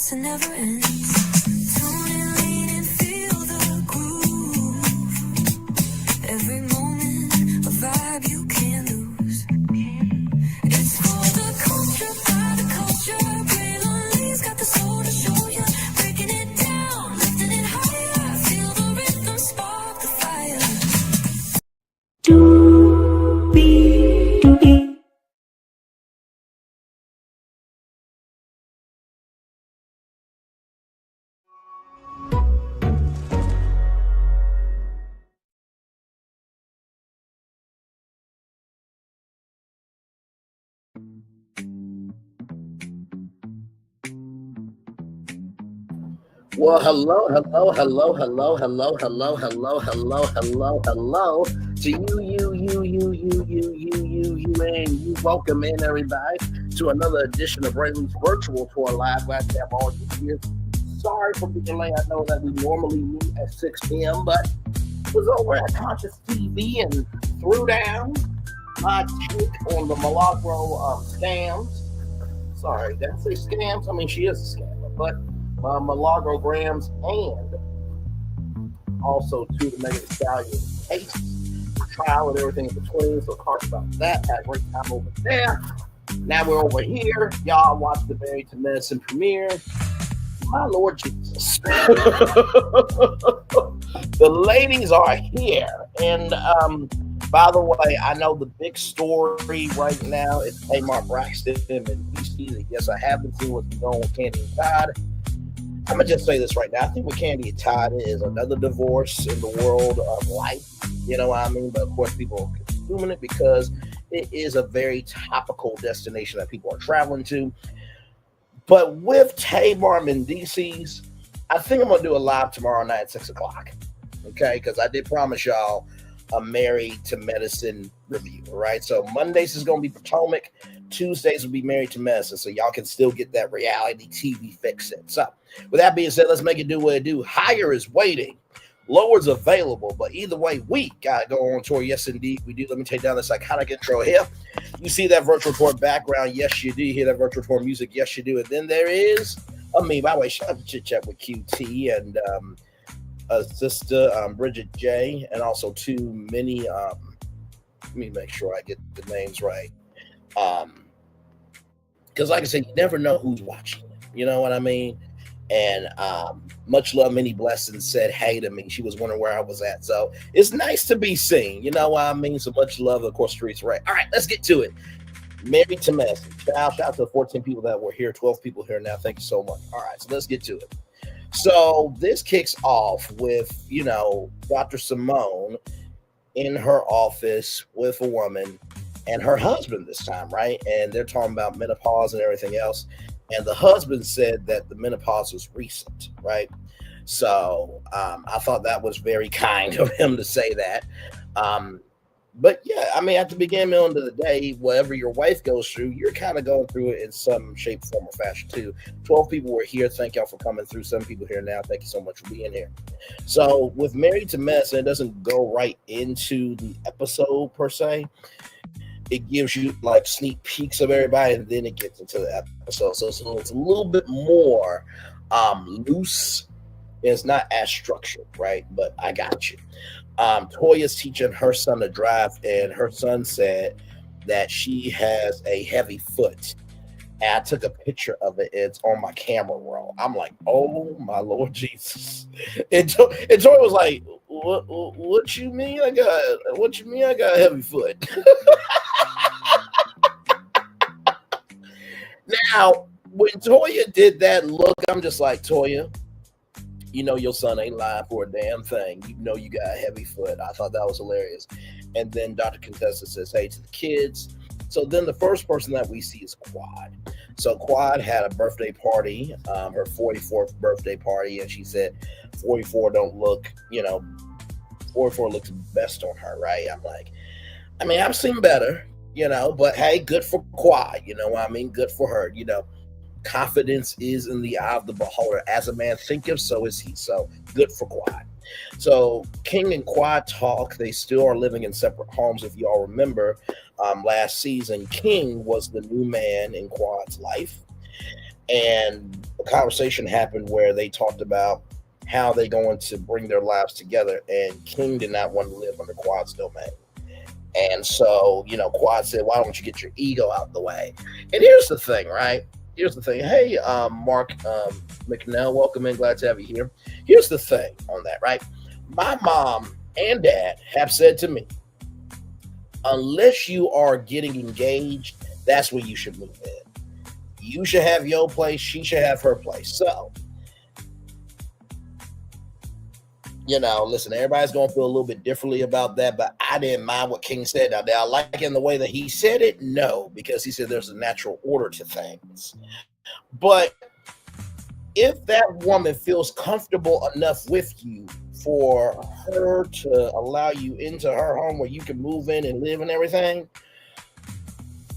lasts and never ends. Tune and lean and feel the groove. Every moment, a vibe you can't lose. It's for the culture, by the culture. Braylon got the soul to show you. Breaking it down, lifting it higher. Feel the rhythm, spark the fire. Well, hello to and you. Welcome in, everybody, to another edition of Brady's Virtual Tour Live. Glad to have all you here. Sorry for the delay. I know that we normally meet at 6 p.m., but was over at Conscious TV and threw down my take on the Milagro scams. Sorry, did I say scams? I mean, she is a scammer, but Milagro-grams and also to the Megan Thee Stallion case, trial and everything in between. So talked about that. Had a great time over there. Now we're over here. Y'all watch the Married to Medicine premiere. My Lord Jesus. The ladies are here. And by the way, I know the big story right now is Tamar Braxton and DC. Yes, I have been seeing what's going on with Candy and Todd. I'm going to just say this right now. I think what Candy and Todd is another divorce in the world of life. You know what I mean? But of course, people are consuming it because it is a very topical destination that people are traveling to. But with Tamar Mendices, I think I'm going to do a live tomorrow night at 6 o'clock. Okay? Because I did promise y'all a Married to Medicine review. Right? So Mondays is going to be Potomac. Tuesdays will be Married to Medicine. So y'all can still get that reality TV fix it. So with that being said, let's make it do what it do. Higher is waiting. Lower's available. But either way, we got to go on tour. Yes, indeed, we do. Let me take down the psychotic intro here. You see that virtual tour background? Yes, you do. You hear that virtual tour music? Yes, you do. And then there is me. By the way, shout out to Chit Chat with QT and sister Bridget J. And also too many. Let me make sure I get the names right. Because like I said, you never know who's watching. You know what I mean? And much love, many blessings said hey to me. She was wondering where I was at. So it's nice to be seen. You know what I mean? So much love, of course, streets right. All right, let's get to it. Married to Medicine. Shout out to the 14 people that were here, 12 people here now. Thank you so much. All right, so let's get to it. So this kicks off with, Dr. Simone in her office with a woman and her husband this time, right? And they're talking about menopause and everything else. And the husband said that the menopause was recent, right? So I thought that was very kind of him to say that. But yeah, I mean, at the beginning of the day, whatever your wife goes through, you're kind of going through it in some shape, form, or fashion too. 12 people were here. Thank y'all for coming through. 7 people here now. Thank you so much for being here. So with Married to Medicine, it doesn't go right into the episode per se. It gives you like sneak peeks of everybody, and then it gets into the episode. So it's a little bit more loose. It's not as structured, right? But I got you. Toya's teaching her son to drive, and her son said that she has a heavy foot. And I took a picture of it. It's on my camera roll. I'm like, oh my Lord Jesus! And Toya was like, "What you mean? I got a heavy foot?" Now, when Toya did that look, I'm just like, Toya, your son ain't lying for a damn thing. You got a heavy foot. I thought that was hilarious. And then Dr. Contessa says, hey to the kids. So then the first person that we see is Quad. So Quad had a birthday party, her 44th birthday party, and she said 44 don't look, 44 looks best on her, right? I'm like, I've seen better, but hey, good for Quad, good for her, confidence is in the eye of the beholder. As a man thinketh, so is he. So good for Quad. So King and Quad talk. They still are living in separate homes. If y'all remember, last season, King was the new man in Quad's life. And the conversation happened where they talked about how they going to bring their lives together, and King did not want to live under Quad's domain. And so, Quad said, why don't you get your ego out the way? And here's the thing, right? Here's the thing. Hey, Mark McNell, welcome in. Glad to have you here. Here's the thing on that, right? My mom and dad have said to me, unless you are getting engaged, that's where you should move in. You should have your place. She should have her place. So, listen, everybody's going to feel a little bit differently about that, but I didn't mind what King said. Now, did I like it in the way that he said it? No, because he said there's a natural order to things. But if that woman feels comfortable enough with you for her to allow you into her home where you can move in and live and everything,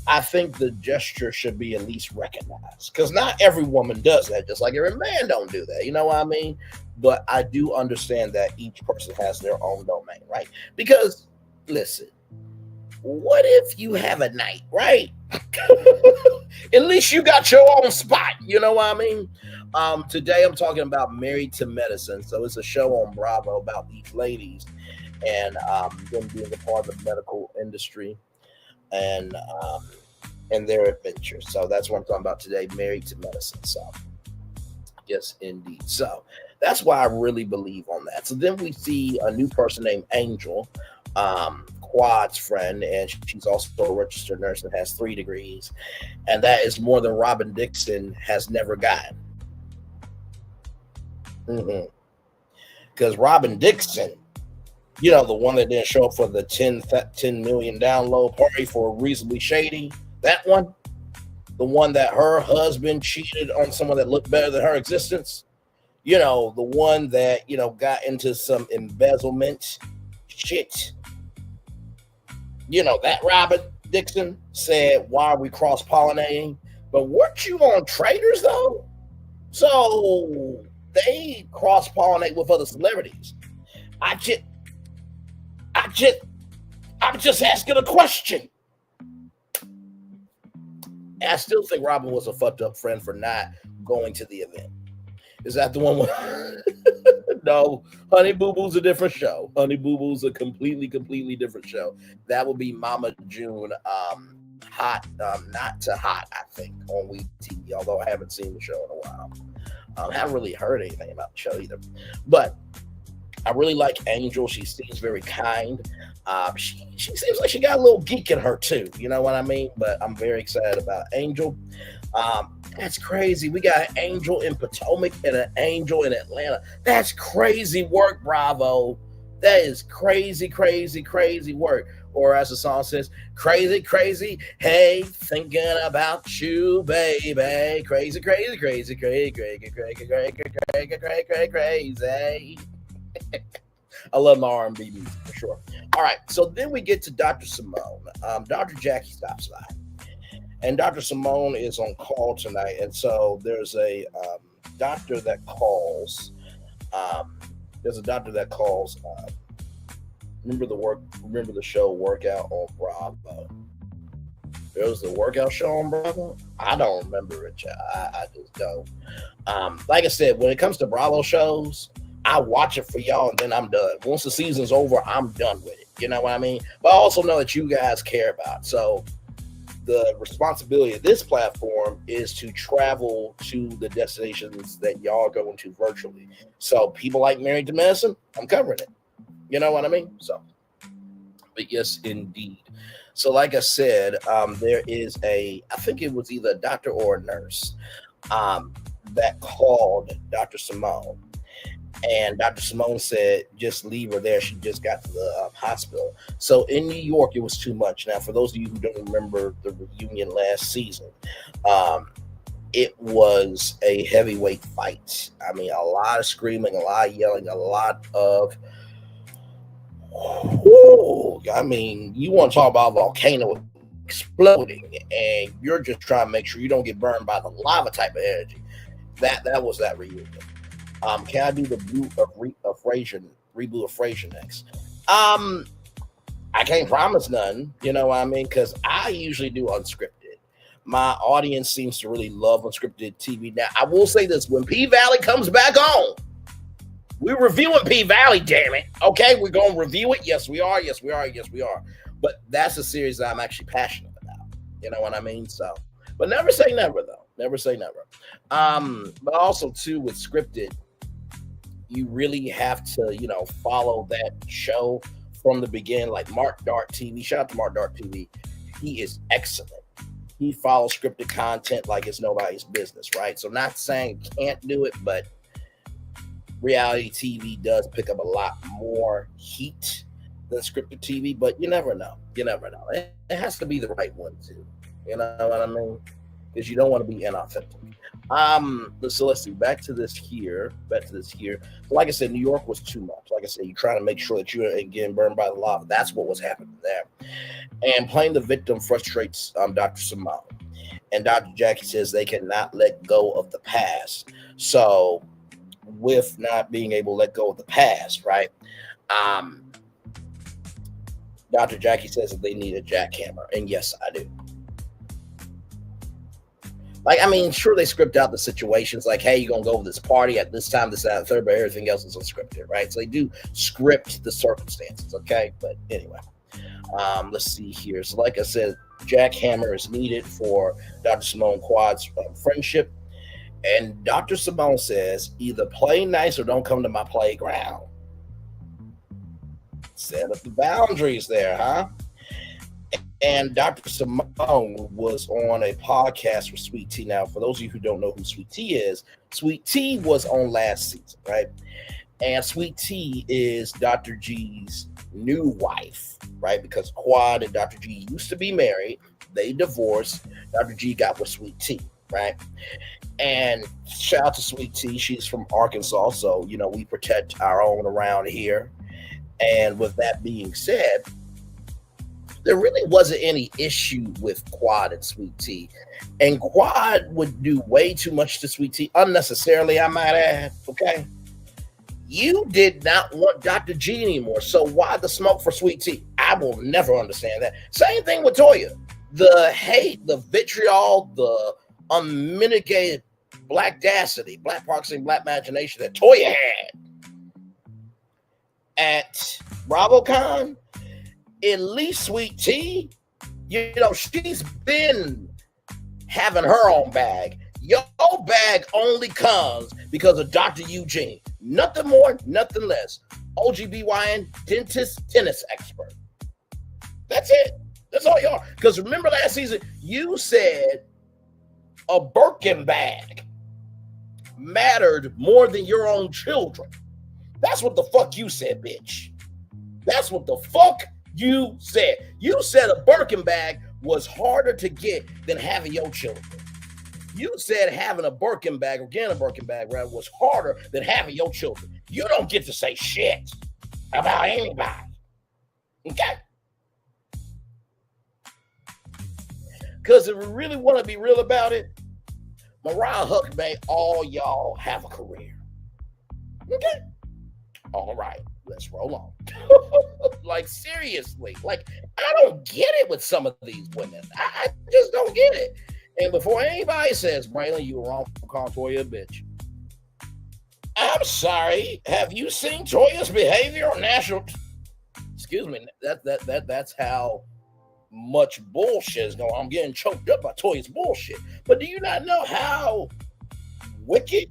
I think the gesture should be at least recognized, because not every woman does that, just like every man don't do that. You know what I mean? But I do understand that each person has their own domain, right? Because, listen, what if you have a night, right? At least you got your own spot. You know what I mean? Today I'm talking about Married to Medicine. So it's a show on Bravo about these ladies and them being a part of the medical industry and their adventures. So that's what I'm talking about today, Married to Medicine. So yes, indeed. So that's why I really believe on that. So then we see a new person named Angel, Quad's friend, and she's also a registered nurse and has 3 degrees. And that is more than Robin Dixon has never gotten. Because Robin Dixon, the one that didn't show up for the 10 million download party for Reasonably Shady, that one, the one that her husband cheated on someone that looked better than her existence, the one that, got into some embezzlement shit. That Robin Dixon said, why are we cross-pollinating? But weren't you on Traders, though? So they cross-pollinate with other celebrities. I'm just asking a question. And I still think Robin was a fucked up friend for not going to the event. Is that the one? No, Honey Boo Boo's a different show. Honey Boo Boo's a completely different show. That would be Mama June, Hot, Not to Hot, I think, on We TV, although I haven't seen the show in a while. I haven't really heard anything about the show either. But I really like Angel. She seems very kind. She seems like she got a little geek in her too. You know what I mean? But I'm very excited about Angel. That's crazy. We got an Angel in Potomac and an Angel in Atlanta. That's crazy work, Bravo. That is crazy work. Or as the song says, crazy, hey, thinking about you, baby. Crazy. I love my R&B music for sure. All right, so then we get to Dr. Simone. Dr. Jackie stops by, and Dr. Simone is on call tonight. And so there's a doctor that calls. Remember the show Workout on Bravo? There was the workout show on Bravo. I don't remember it. I just don't. Like I said, when it comes to Bravo shows, I watch it for y'all and then I'm done. Once the season's over, I'm done with it. You know what I mean? But I also know that you guys care about it. So the responsibility of this platform is to travel to the destinations that y'all are going to virtually. So people like Married to Medicine, I'm covering it. You know what I mean? So, but yes, indeed. So like I said, there is I think it was either a doctor or a nurse that called Dr. Simone. And Dr. Simone said, just leave her there. She just got to the hospital. So in New York, it was too much. Now, for those of you who don't remember the reunion last season, it was a heavyweight fight. I mean, a lot of screaming, a lot of yelling, a lot of... I mean, you want to talk about a volcano exploding, and you're just trying to make sure you don't get burned by the lava type of energy. That was that reunion. Can I do the reboot of Frasier next? I can't promise none, you know what I mean? Because I usually do unscripted. My audience seems to really love unscripted TV. Now, I will say this: when P Valley comes back on, we're reviewing P Valley. Damn it! Okay, we're gonna review it. Yes, we are. Yes, we are. Yes, we are. But that's a series that I'm actually passionate about. You know what I mean? So, but never say never, though. Never say never. But also too with scripted, you really have to, follow that show from the beginning. Like Mark Dart TV. Shout out to Mark Dart TV. He is excellent. He follows scripted content like it's nobody's business, right? So not saying can't do it, but reality TV does pick up a lot more heat than scripted TV, but you never know. You never know. It has to be the right one too. You know what I mean? Because you don't want to be inauthentic. So let's see. Back to this here. Like I said, New York was too much. Like I said, you're trying to make sure that you're getting burned by the lava. That's what was happening there. And playing the victim frustrates Dr. Simone. And Dr. Jackie says they cannot let go of the past. So with not being able to let go of the past, right? Dr. Jackie says that they need a jackhammer. And yes, I do. Like, I mean, sure, they script out the situations like, hey, you're going to go to this party at this time, this, that, and third, but everything else is unscripted, right? So they do script the circumstances, okay? But anyway, let's see here. So like I said, jackhammer is needed for Dr. Simone Quad's friendship. And Dr. Simone says, either play nice or don't come to my playground. Set up the boundaries there, huh? And Dr. Simone was on a podcast with Sweet Tea. Now, for those of you who don't know who Sweet Tea is, Sweet Tea was on last season, right? And Sweet Tea is Dr. G's new wife, right? Because Quad and Dr. G used to be married. They divorced. Dr. G got with Sweet Tea, right? And shout out to Sweet Tea. She's from Arkansas, so, we protect our own around here. And with that being said, there really wasn't any issue with Quad and Sweet Tea. And Quad would do way too much to Sweet Tea, unnecessarily, I might add, okay? You did not want Dr. G anymore, so why the smoke for Sweet Tea? I will never understand that. Same thing with Toya. The hate, the vitriol, the unmitigated blackdacity, black proxy, black imagination that Toya had at BravoCon. At least Sweet Tea, she's been having her own bag. Your bag only comes because of Dr. Eugene. Nothing more, nothing less. OGBYN, dentist, tennis expert. That's it. That's all you are. Because remember last season, you said a Birkin bag mattered more than your own children. That's what the fuck you said, bitch. That's what the fuck you said. You said a Birkin bag was harder to get than having your children. You said having a Birkin bag, or getting a Birkin bag, rather, was harder than having your children. You don't get to say shit about anybody. Okay? Because if we really want to be real about it, Mariah Huck made all y'all have a career. Okay? All right. Let's roll on. Like, seriously. Like, I don't get it with some of these women. I just don't get it. And before anybody says, Braylon, you were wrong for calling Toya a bitch. I'm sorry. Have you seen Toya's behavior on national? Excuse me. That's how much bullshit is going on. I'm getting choked up by Toya's bullshit. But do you not know how wicked,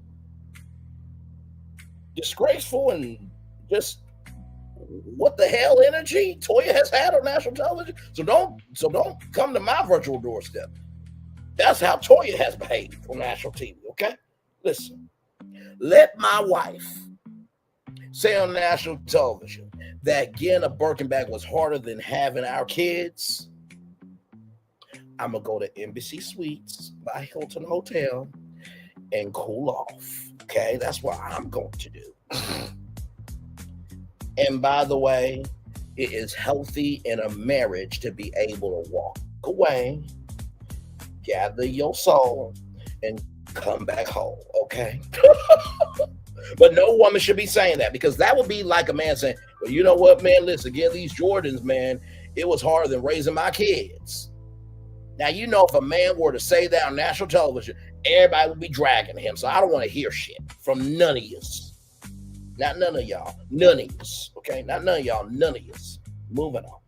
disgraceful, and just what the hell energy Toya has had on national television? So don't come to my virtual doorstep. That's how Toya has behaved on national TV, okay? Listen, let my wife say on national television that getting a Birkin bag was harder than having our kids. I'm going to go to Embassy Suites by Hilton Hotel and cool off, okay? That's what I'm going to do. And by the way, it is healthy in a marriage to be able to walk away, gather your soul, and come back home, okay? But no woman should be saying that, because that would be like a man saying, well, you know what, man, listen, again, these Jordans, man, it was harder than raising my kids. Now, you know, if a man were to say that on national television, everybody would be dragging him. So I don't want to hear shit from none of yous. Not none of y'all. None of yous. Okay? Not none of y'all. None of yous. Moving on.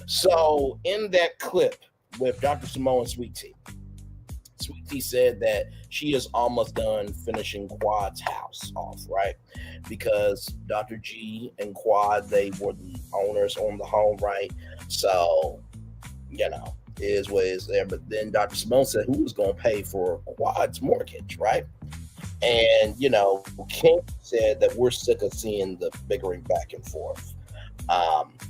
So in that clip with Dr. Simone and Sweet Tea, Sweet Tea said that she is almost done finishing Quad's house off, right? Because Dr. G and Quad, they were the owners on the home, right? So, you know, it is what it is there. But then Dr. Simone said, who was going to pay for Quad's mortgage, right? And, you know, King said that we're sick of seeing the bickering back and forth.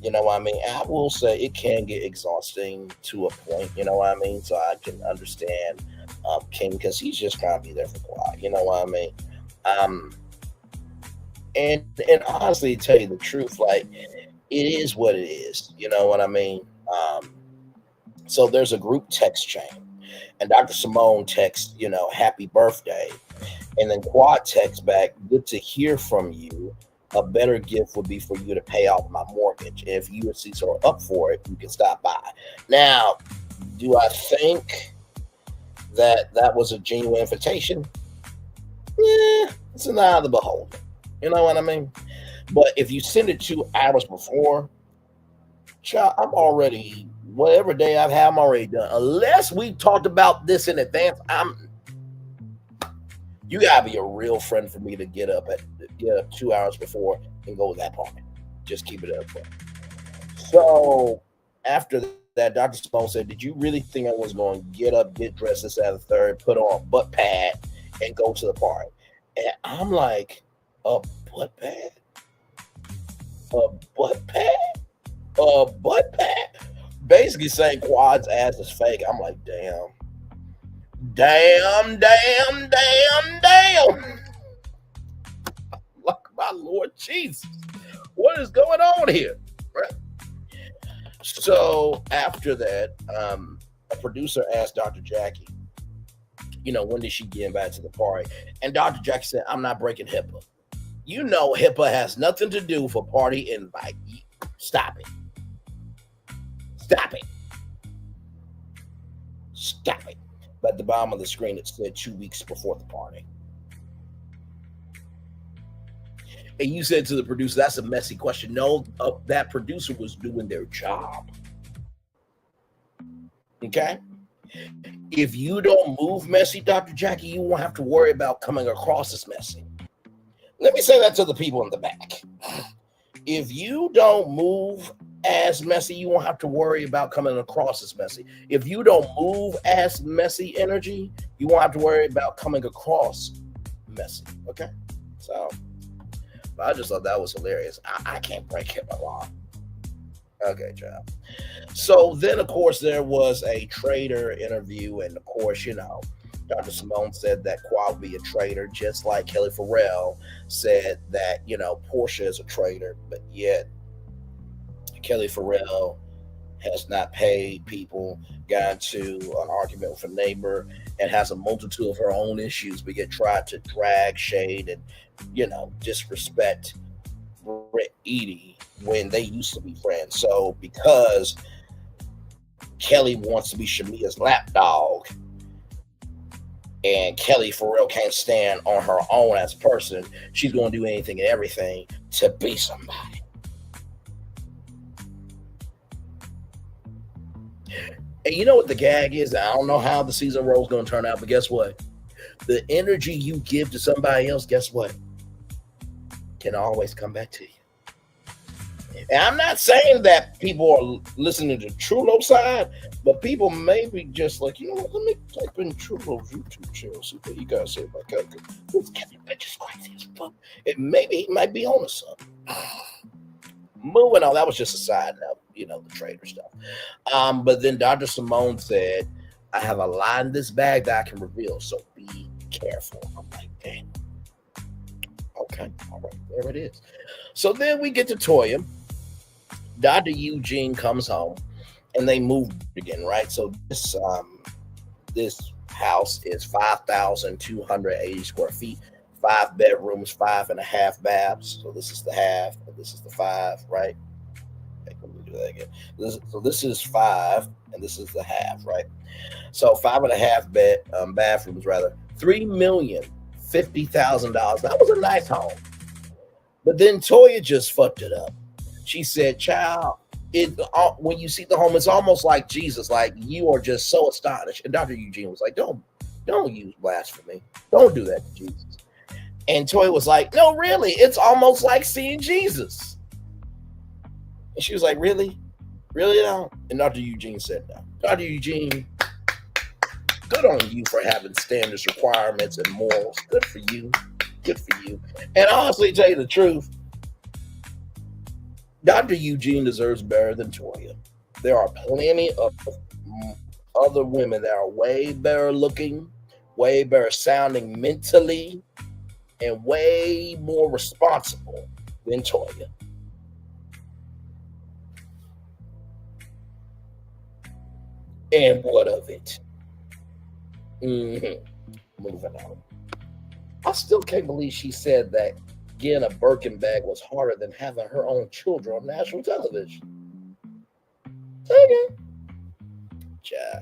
You know what I mean? I will say it can get exhausting to a point, you know what I mean? So I can understand King, because he's just trying to be there for Quad, you know what I mean? And honestly, to tell you the truth, like, it is what it is, you know what I mean? So there's a group text chain, and Dr. Simone texts, you know, happy birthday. And then Quad texts back, good to hear from you. A better gift would be for you to pay off my mortgage. If you and Cecil are up for it, you can stop by. Now, do I think that that was a genuine invitation? Yeah, it's an eye of the beholder. You know what I mean? But if you send it 2 hours before, child, I'm already, whatever day I've had, I'm already done. Unless we talked about this in advance, you gotta be a real friend for me to get up 2 hours before and go to that party. Just keep it up front. So after that, Dr. Simone said, did you really think I was going to get up, get dressed, this, that, and the third, put on a butt pad, and go to the party? And I'm like, a butt pad? A butt pad? A butt pad? Basically saying Quad's ass is fake. I'm like, damn. Damn. Like, my Lord Jesus. What is going on here? Right? So after that, a producer asked Dr. Jackie, you know, when did she get invited to the party? And Dr. Jackie said, I'm not breaking HIPAA. You know HIPAA has nothing to do with a party invite. Stop it. Stop it. Stop it. But at the bottom of the screen, it said 2 weeks before the party. And you said to the producer, that's a messy question. No, that producer was doing their job. Okay? If you don't move messy, Dr. Jackie, you won't have to worry about coming across as messy. Let me say that to the people in the back. If you don't move as messy, you won't have to worry about coming across as messy. If you don't move as messy energy, you won't have to worry about coming across messy. Okay? So I just thought that was hilarious. I can't break HIPAA law. Okay, child. So then, of course, there was a trader interview, and of course, you know, Dr. Simone said that Quad would be a traitor, just like Kelly Farrell said that, you know, Portia is a traitor, but yet Kelly Farrell has not paid people, got into an argument with a neighbor, and has a multitude of her own issues, but yet tried to drag, shade, and, you know, disrespect Britt Edie when they used to be friends. So because Kelly wants to be Shamia's lapdog, and Kelly Farrell can't stand on her own as a person, she's going to do anything and everything to be somebody. And you know what the gag is? I don't know how the season role is going to turn out, but guess what? The energy you give to somebody else, guess what? Can always come back to you. And I'm not saying that people are listening to True Low side, but people may be just like, you know what, let me type in True Low's YouTube channel, see what you guys say about that. This bitch is crazy as fuck. Maybe he might be on to something. Moving on, that was just a side note, you know, the trader stuff. But then Dr. Simone said, I have a lot in this bag that I can reveal, so be careful. I'm like, damn. Okay, all right, there it is. So then we get to Toya. Dr. Eugene comes home, and they move again, right? So this house is 5,280 square feet, 5 bedrooms, 5.5 baths. So this is the half, and this is the 5, right? Okay, let me do that again. This is 5, and this is the half, right? So 5.5 bathrooms, rather. $3,050,000. That was a nice home. But then Toya just fucked it up. She said, child, when you see the home, it's almost like Jesus. Like, you are just so astonished. And Dr. Eugene was like, don't use blasphemy. Don't do that to Jesus. And Toya was like, no, really, it's almost like seeing Jesus. And she was like, really? Really now? And Dr. Eugene said no. Dr. Eugene, good on you for having standards, requirements, and morals. Good for you. Good for you. And honestly, to tell you the truth, Dr. Eugene deserves better than Toya. There are plenty of other women that are way better looking, way better sounding mentally, and way more responsible than Toya. And what of it? Moving on. I still can't believe she said that getting a Birkin bag was harder than having her own children on national television. Okay. Yeah.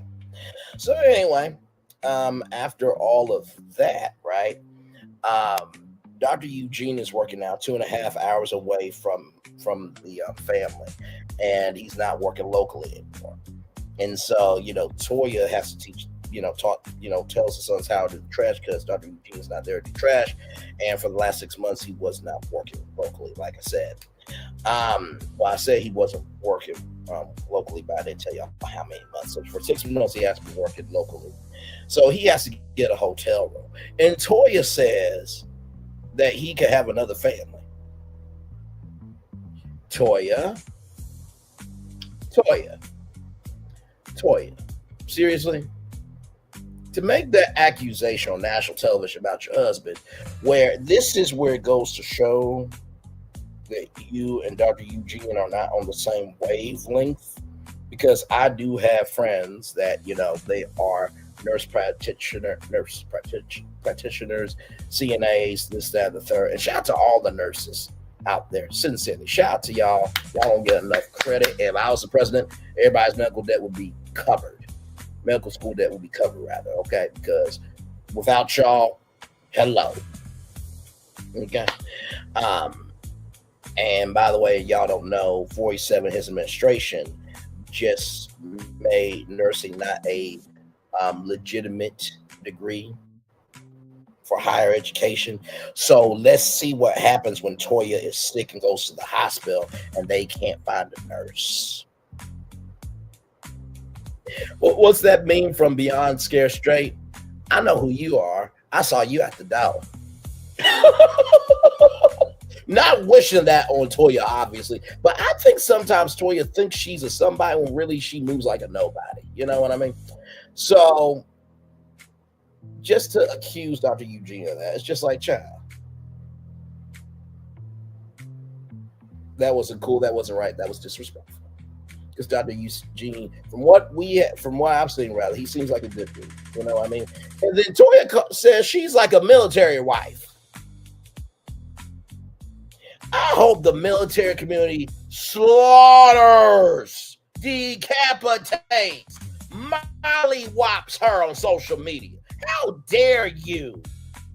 So anyway, after all of that, right? Dr. Eugene is working now 2.5 hours away from the family, and he's not working locally anymore. And so, Toya has to teach, tells the sons how to do trash because Dr. Eugene is not there to do trash. And for the last 6 months, he was not working locally, like I said. Well, I said he wasn't working locally, but I didn't tell y'all how many months. So for 6 months, he has to be working locally. So he has to get a hotel room. And Toya says that he could have another family. Toya. Seriously? To make that accusation on national television about your husband, where this is where it goes to show that you and Dr. Eugene are not on the same wavelength, because I do have friends that, they are nurse practitioners, CNAs, this, that, the third. And shout out to all the nurses out there. Sincerely, shout out to y'all. Y'all don't get enough credit. If I was the president, everybody's medical debt would be covered. Medical school debt would be covered, rather, okay? Because without y'all, hello. Okay? And by the way, y'all don't know, 47, his administration just made nursing not a legitimate degree for higher education. So let's see what happens when Toya is sick and goes to the hospital and they can't find a nurse. What's that meme from Beyond Scare Straight? I know who you are. I saw you at the door. Not wishing that on Toya, obviously, but I think sometimes Toya thinks she's a somebody when really she moves like a nobody. You know what I mean? So just to accuse Dr. Eugene of that, it's just like, child, that wasn't cool. That wasn't right. That was disrespectful. Because Dr. Eugene, from what I've seen, rather, he seems like a good dude. You know what I mean? And then Toya says she's like a military wife. I hope the military community slaughters, decapitates, mollywops her on social media. How dare you?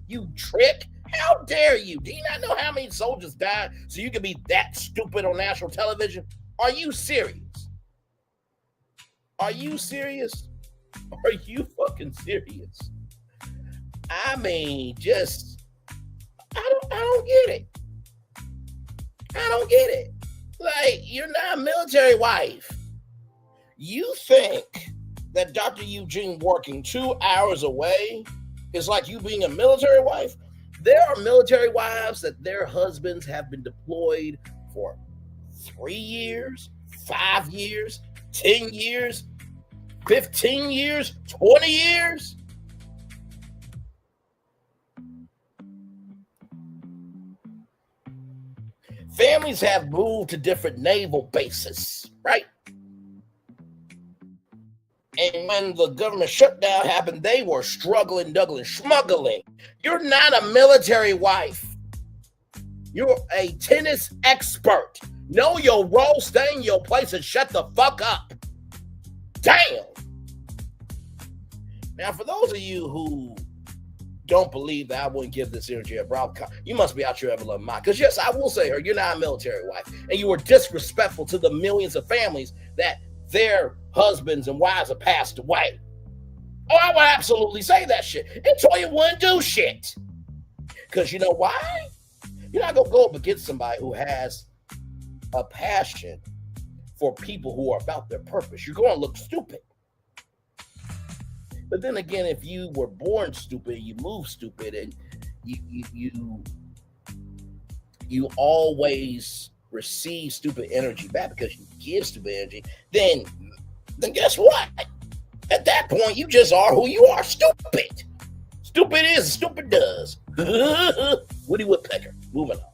You trick? How dare you? Do you not know how many soldiers died so you can be that stupid on national television? Are you serious? Are you serious? Are you fucking serious? I mean, just I don't get it. I don't get it. Like, you're not a military wife. You think that Dr. Eugene working 2 hours away is like you being a military wife? There are military wives that their husbands have been deployed for 3 years, 5 years, 10 years, 15 years, 20 years. Families have moved to different naval bases, right? And when the government shutdown happened, they were struggling, smuggling. You're not a military wife. You're a tennis expert. Know your role, stay in your place, and shut the fuck up. Damn. Now, for those of you who don't believe that I wouldn't give this energy a Bravo, you must be out your ever loving mind. Because yes, I will say her, you're not a military wife, and you were disrespectful to the millions of families that their husbands and wives have passed away. Oh, I would absolutely say that shit. And Toya wouldn't do shit. Because you know why? You're not going to go up against somebody who has a passion for people who are about their purpose. You're going to look stupid. But then again, if you were born stupid, you move stupid, and you always receive stupid energy back because you give stupid energy, then guess what? At that point, you just are who you are, stupid. Stupid is, stupid does. Woody Woodpecker. Moving on.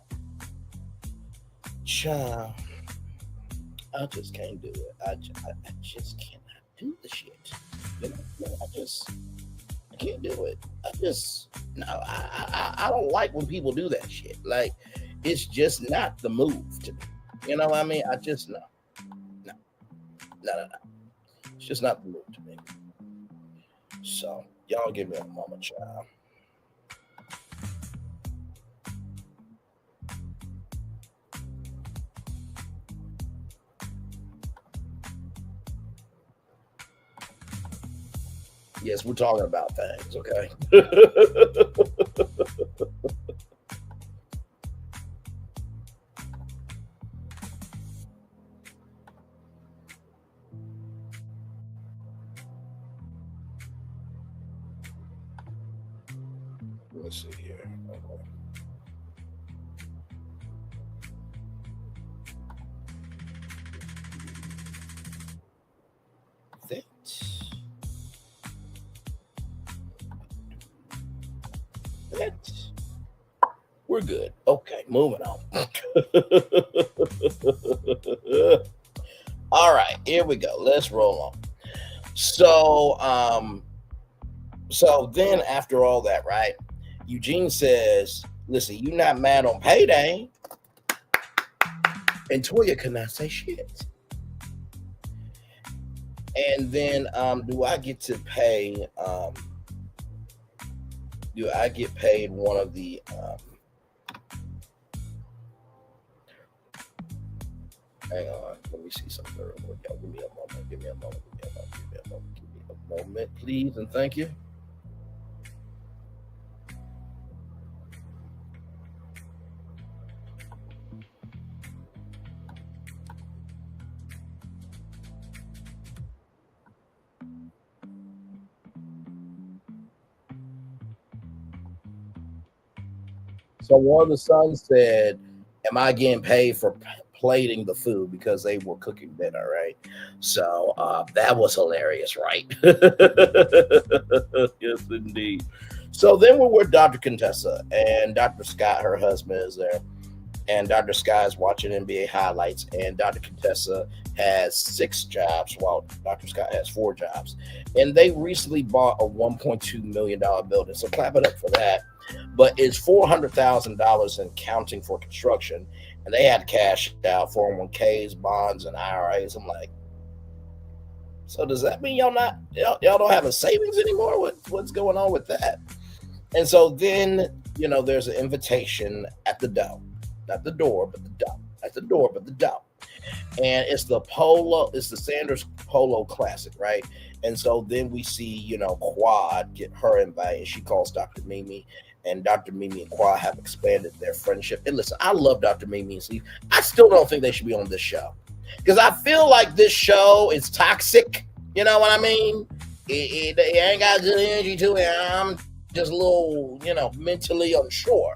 Child, I just can't do it. I just cannot do the shit. You know, I can't do it. I don't like when people do that shit. Like, it's just not the move to me. You know what I mean? No. It's just not the move to me. So, y'all give me a moment, child. Yes, we're talking about things, okay? Let's see here. Okay. We're good. Okay, moving on. All right, here we go. Let's roll on. So then after all that, right? Eugene says, listen, you're not mad on payday. And Toya cannot say shit. And then do I get paid one of the hang on, let me see something real quick. Y'all give me a moment, please, and thank you. So one of the sons said, am I getting paid for plating the food because they were cooking dinner, right? So that was hilarious, right? Yes, indeed. So then we're with Dr. Contessa, and Dr. Scott, her husband, is there. And Dr. Scott is watching NBA highlights, and Dr. Contessa has 6 jobs while Dr. Scott has 4 jobs. And they recently bought a $1.2 million building. So clap it up for that. But it's $400,000 in counting for construction. And they had to cash out 401ks, bonds, and IRAs. I'm like, so does that mean y'all don't have a savings anymore? What's going on with that? And so then, there's an invitation at the door. Not the door, but the door. At the door, but the door. And it's the Polo, it's the Sanders Polo Classic, right? And so then we see, Quad get her invite, and she calls Dr. Mimi. And Dr. Mimi and Quad have expanded their friendship. And listen, I love Dr. Mimi and Steve. I still don't think they should be on this show. Because I feel like this show is toxic. You know what I mean? It ain't got good energy to it. I'm just a little, mentally unsure.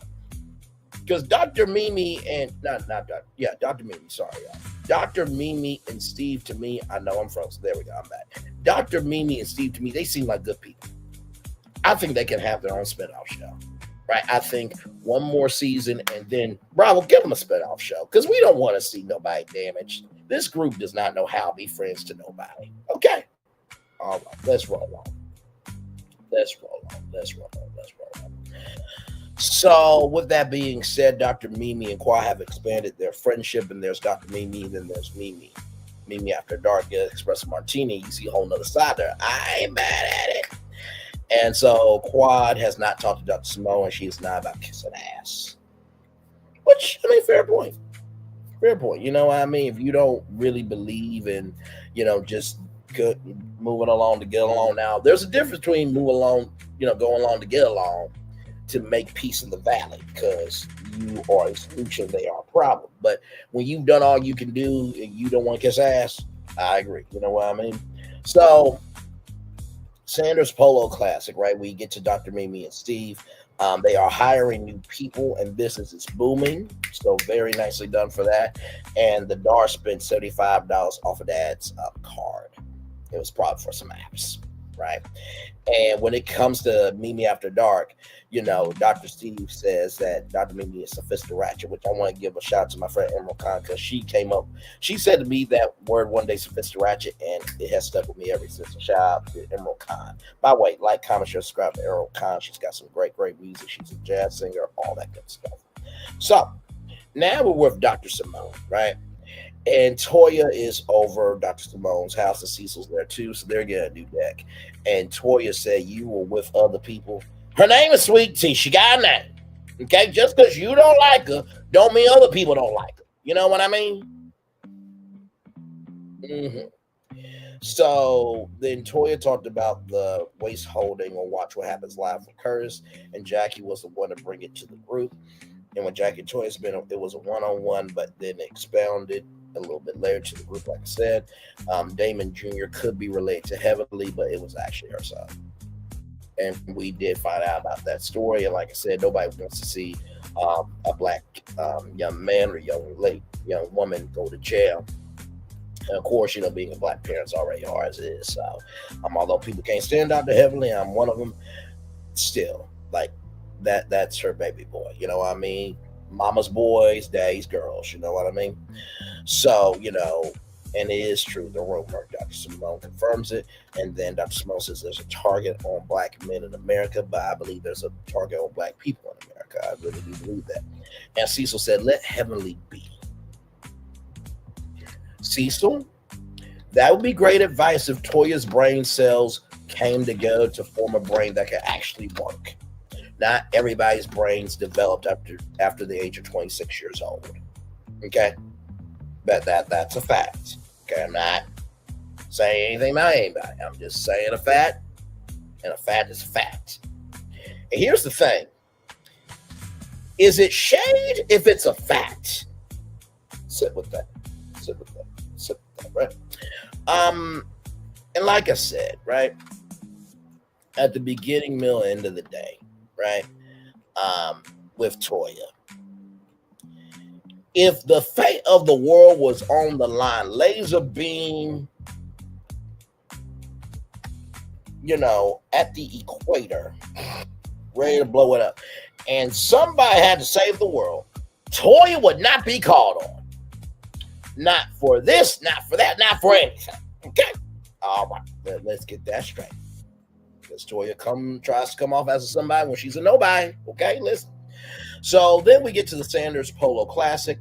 Because Dr. Mimi and Dr. Mimi, sorry, y'all. Dr. Mimi and Steve, to me, I know I'm from, so there we go, I'm back. Dr. Mimi and Steve, to me, they seem like good people. I think they can have their own spinoff show, right? I think one more season, and then Bravo, give them a spinoff show, because we don't want to see nobody damaged. This group does not know how to be friends to nobody. Okay. All right, let's roll on. So, with that being said, Dr. Mimi and Kwa have expanded their friendship, and there's Dr. Mimi, and then there's Mimi. Mimi After Dark, Espresso Martini. You see a whole nother side there. I ain't mad at it. And so, Quad has not talked to Dr. Simone, and she's not about kissing ass. Which, I mean, fair point. Fair point. You know what I mean? If you don't really believe in, just good, moving along to get along. Now, there's a difference between moving along, going along to get along, to make peace in the valley, because you are a solution, they are a problem. But when you've done all you can do and you don't want to kiss ass, I agree. You know what I mean? So, Sanders Polo Classic, right? We get to Dr. Mimi and Steve. They are hiring new people, and business is booming. So very nicely done for that. And the DAR spent $75 off of Dad's card. It was probably for some apps, right? And when it comes to Mimi After Dark, Dr. Steve says that Dr. Mimi is sophisticated, which I want to give a shout out to my friend Emerald Khan, because she said to me that word one day, sophisticated, and it has stuck with me ever since. So shout out to Emerald Khan. By the way, like, comment, share, subscribe to Emerald Khan. She's got some great music. She's a jazz singer, all that good stuff. So now we're with Dr. Simone, right? And Toya is over Dr. Simone's house, and Cecil's there too, so they're getting a new deck. And Toya said, you were with other people. Her name is Sweet Tea. She got a name. Okay? Just because you don't like her, don't mean other people don't like her. You know what I mean? Mm-hmm. So then Toya talked about the waist holding on Watch What Happens Live with Curtis, and Jackie was the one to bring it to the group. And when Jackie and Toya it was a one-on-one, but then expounded a little bit later to the group, like I said. Damon Jr. could be related to Heavenly, but it was actually her son. And we did find out about that story. And like I said, nobody wants to see a black young man or young woman go to jail. And of course, being a black parent's already hard as it is. So, although people can't stand out to Heavenly, I'm one of them. Still, like that's her baby boy. You know what I mean? Mama's boys, daddy's girls. You know what I mean? So, and it is true. The rumor, Dr. Simone confirms it. And then Dr. Simone says there's a target on black men in America, but I believe there's a target on black people in America. I really do believe that. And Cecil said, let Heavenly be. Cecil, that would be great advice if Toya's brain cells came together to form a brain that could actually work. Not everybody's brains developed after the age of 26 years old. Okay? But that's a fact. Okay, I'm not saying anything about anybody. I'm just saying a fact, and a fact is a fact. And here's the thing. Is it shade if it's a fact? Sit with that, right? And like I said, right, at the beginning, middle, end of the day, right, with Toya, if the fate of the world was on the line, laser beam, at the equator, ready to blow it up, and somebody had to save the world, Toya would not be called on. Not for this, not for that, not for anything. Okay? All right. Let's get that straight. Because Toya tries to come off as a somebody when she's a nobody. Okay? Listen. So then we get to the Sanders Polo Classic.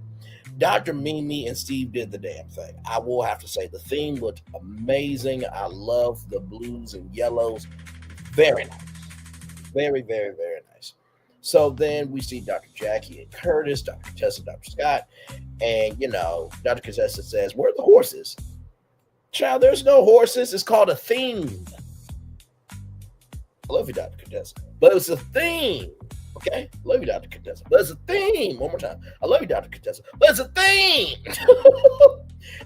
Dr. Mimi and Steve did the damn thing. I will have to say the theme looked amazing. I love the blues and yellows. Very nice. Very, very, very nice. So then we see Dr. Jackie and Curtis, Dr. Tessa, Dr. Scott, and, Dr. Contessa says, where are the horses? Child, there's no horses. It's called a theme. I love you, Dr. Contessa. But it was a theme. Okay? I love you, Dr. Contessa. But it's a theme. One more time. I love you, Dr. Contessa. But it's a theme.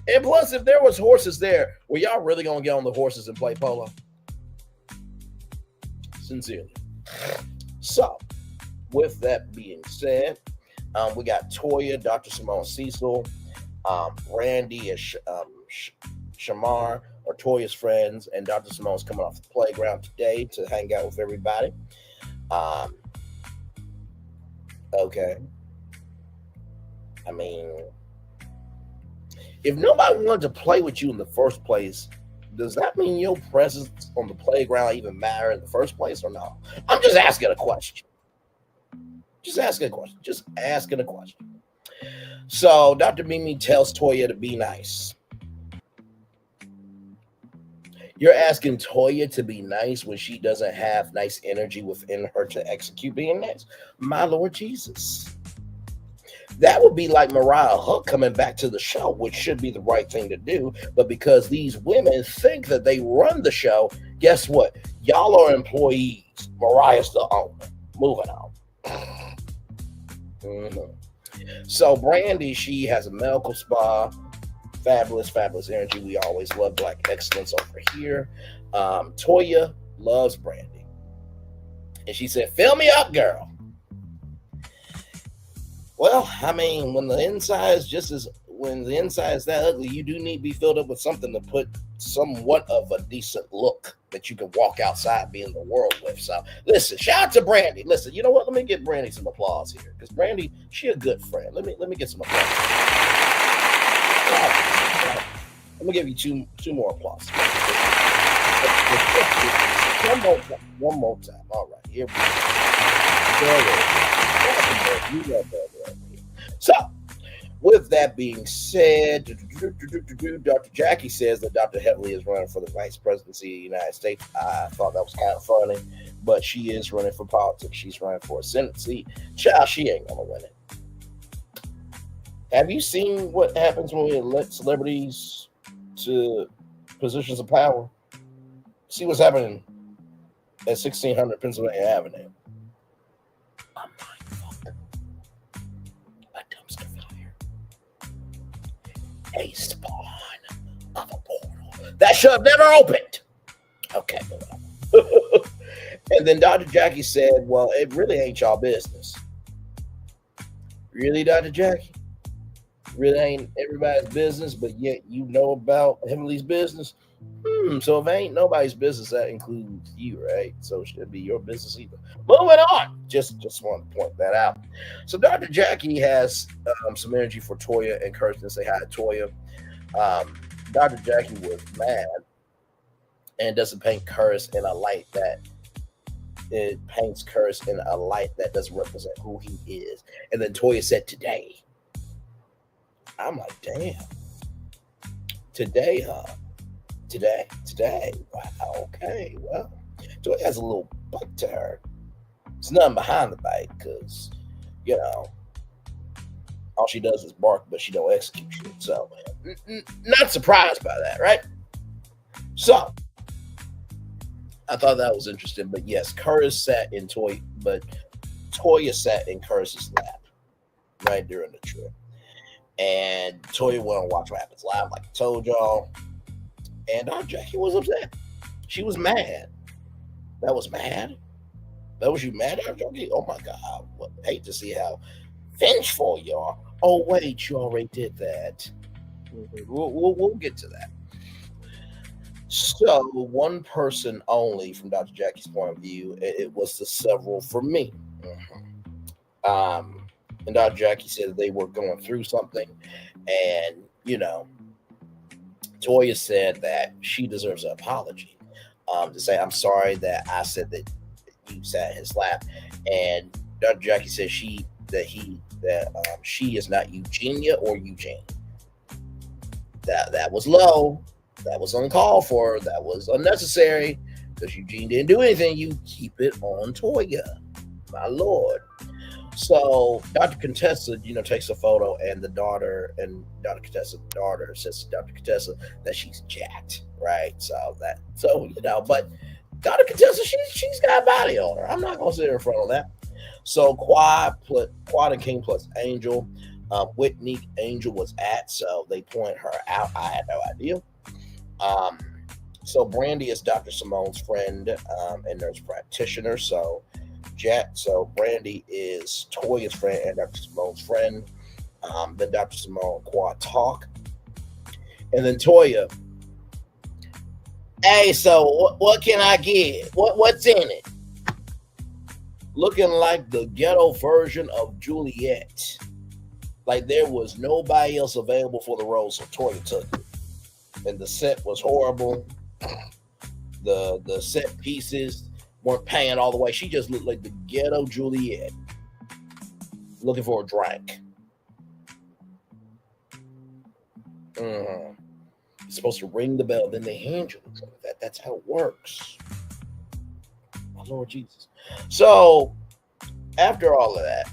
And plus, if there was horses there, were y'all really going to get on the horses and play polo? Sincerely. So, with that being said, we got Toya, Dr. Simone, Cecil, Brandy, and Shamar are Toya's friends, and Dr. Simone's coming off the playground today to hang out with everybody. Okay. I mean, if nobody wanted to play with you in the first place, does that mean your presence on the playground even matter in the first place or no? I'm just asking a question. Just asking a question. Just asking a question. So Dr. Mimi tells Toya to be nice. You're asking Toya to be nice when she doesn't have nice energy within her to execute being nice. My Lord Jesus. That would be like Mariah coming back to the show, which should be the right thing to do. But because these women think that they run the show, guess what? Y'all are employees. Mariah's the owner. Moving on. So Brandy, she has a medical spa. Fabulous, fabulous energy. We always love black excellence over here. Toya loves Brandy. And she said, fill me up, girl. Well, I mean, when the inside is that ugly, you do need to be filled up with something to put somewhat of a decent look that you can walk outside being the world with. So listen, shout out to Brandy. Listen, you know what? Let me give Brandy some applause here. Because Brandy, she a good friend. Let me get some applause. Let me give you two more applause. One more time. All right, here we go. So, with that being said, Dr. Jackie says that Dr. Heavily is running for the vice presidency of the United States. I thought that was kind of funny, but she is running for politics. She's running for a Senate seat. Child, she ain't gonna win it. Have you seen what happens when we elect celebrities to positions of power? See what's happening at 1600 Pennsylvania Avenue. A mindfuck. A dumpster fire. A spawn of a portal that should have never opened. Okay, and then Dr. Jackie said, well, it really ain't y'all business. Really, Dr. Jackie? Really ain't everybody's business, but yet you know about Heavenly's business. So if it ain't nobody's business, that includes you, right? So it should be your business either. Moving on. Just want to point that out. So Dr. Jackie has some energy for Toya and Kirsten. Say hi to Toya. Dr. Jackie was mad and doesn't paint Curtis in a light that it paints Curtis in a light that doesn't represent who he is. And then Toya said today. I'm like, damn. Today, huh? Today. Wow, okay. Well, Toya has a little bite to her. It's nothing behind the bite because, you know, all she does is bark, but she don't execute shit. So, not surprised by that, right? So, I thought that was interesting. But yes, Curtis sat in Toya, but Toya sat in Curtis's lap right during the trip. And Toya went on Watch What Happens Live, like I told y'all. And Dr. Jackie was upset. She was mad. That was mad? That was you mad, Dr. Jackie? Oh my God. Well, hate to see how vengeful you are. Oh, wait, you already did that. We'll get to that. So, one person only from Dr. Jackie's point of view, it was the several for me. And Dr. Jackie said they were going through something. And, you know, Toya said that she deserves an apology. To say, I'm sorry that I said that you sat in his lap. And Dr. Jackie said she is not Eugenia or Eugene. That was low. That was uncalled for. That was unnecessary. Because Eugene didn't do anything. You keep it on Toya. My Lord. So Dr. Contessa, takes a photo, and the daughter and Dr. Contessa's daughter says to Dr. Contessa that she's jacked, right? But Dr. Contessa, she's got a body on her. I'm not gonna sit in front of that. So Quad and King plus Angel, Whitney Angel was at, so they point her out. I had no idea. So Brandy is Dr. Simone's friend and nurse practitioner. So Brandy is Toya's friend and Dr. Simone's friend. Then Dr. Simone and Quad talk. And then Toya, hey, so what can I get? What's in it? Looking like the ghetto version of Juliet. Like there was nobody else available for the role, so Toya took it. And the set was horrible. The set pieces weren't paying all the way. She just looked like the ghetto Juliet. looking for a drink. You're supposed to ring the bell, then they hand you the drink. That's how it works. My Lord Jesus. So after all of that,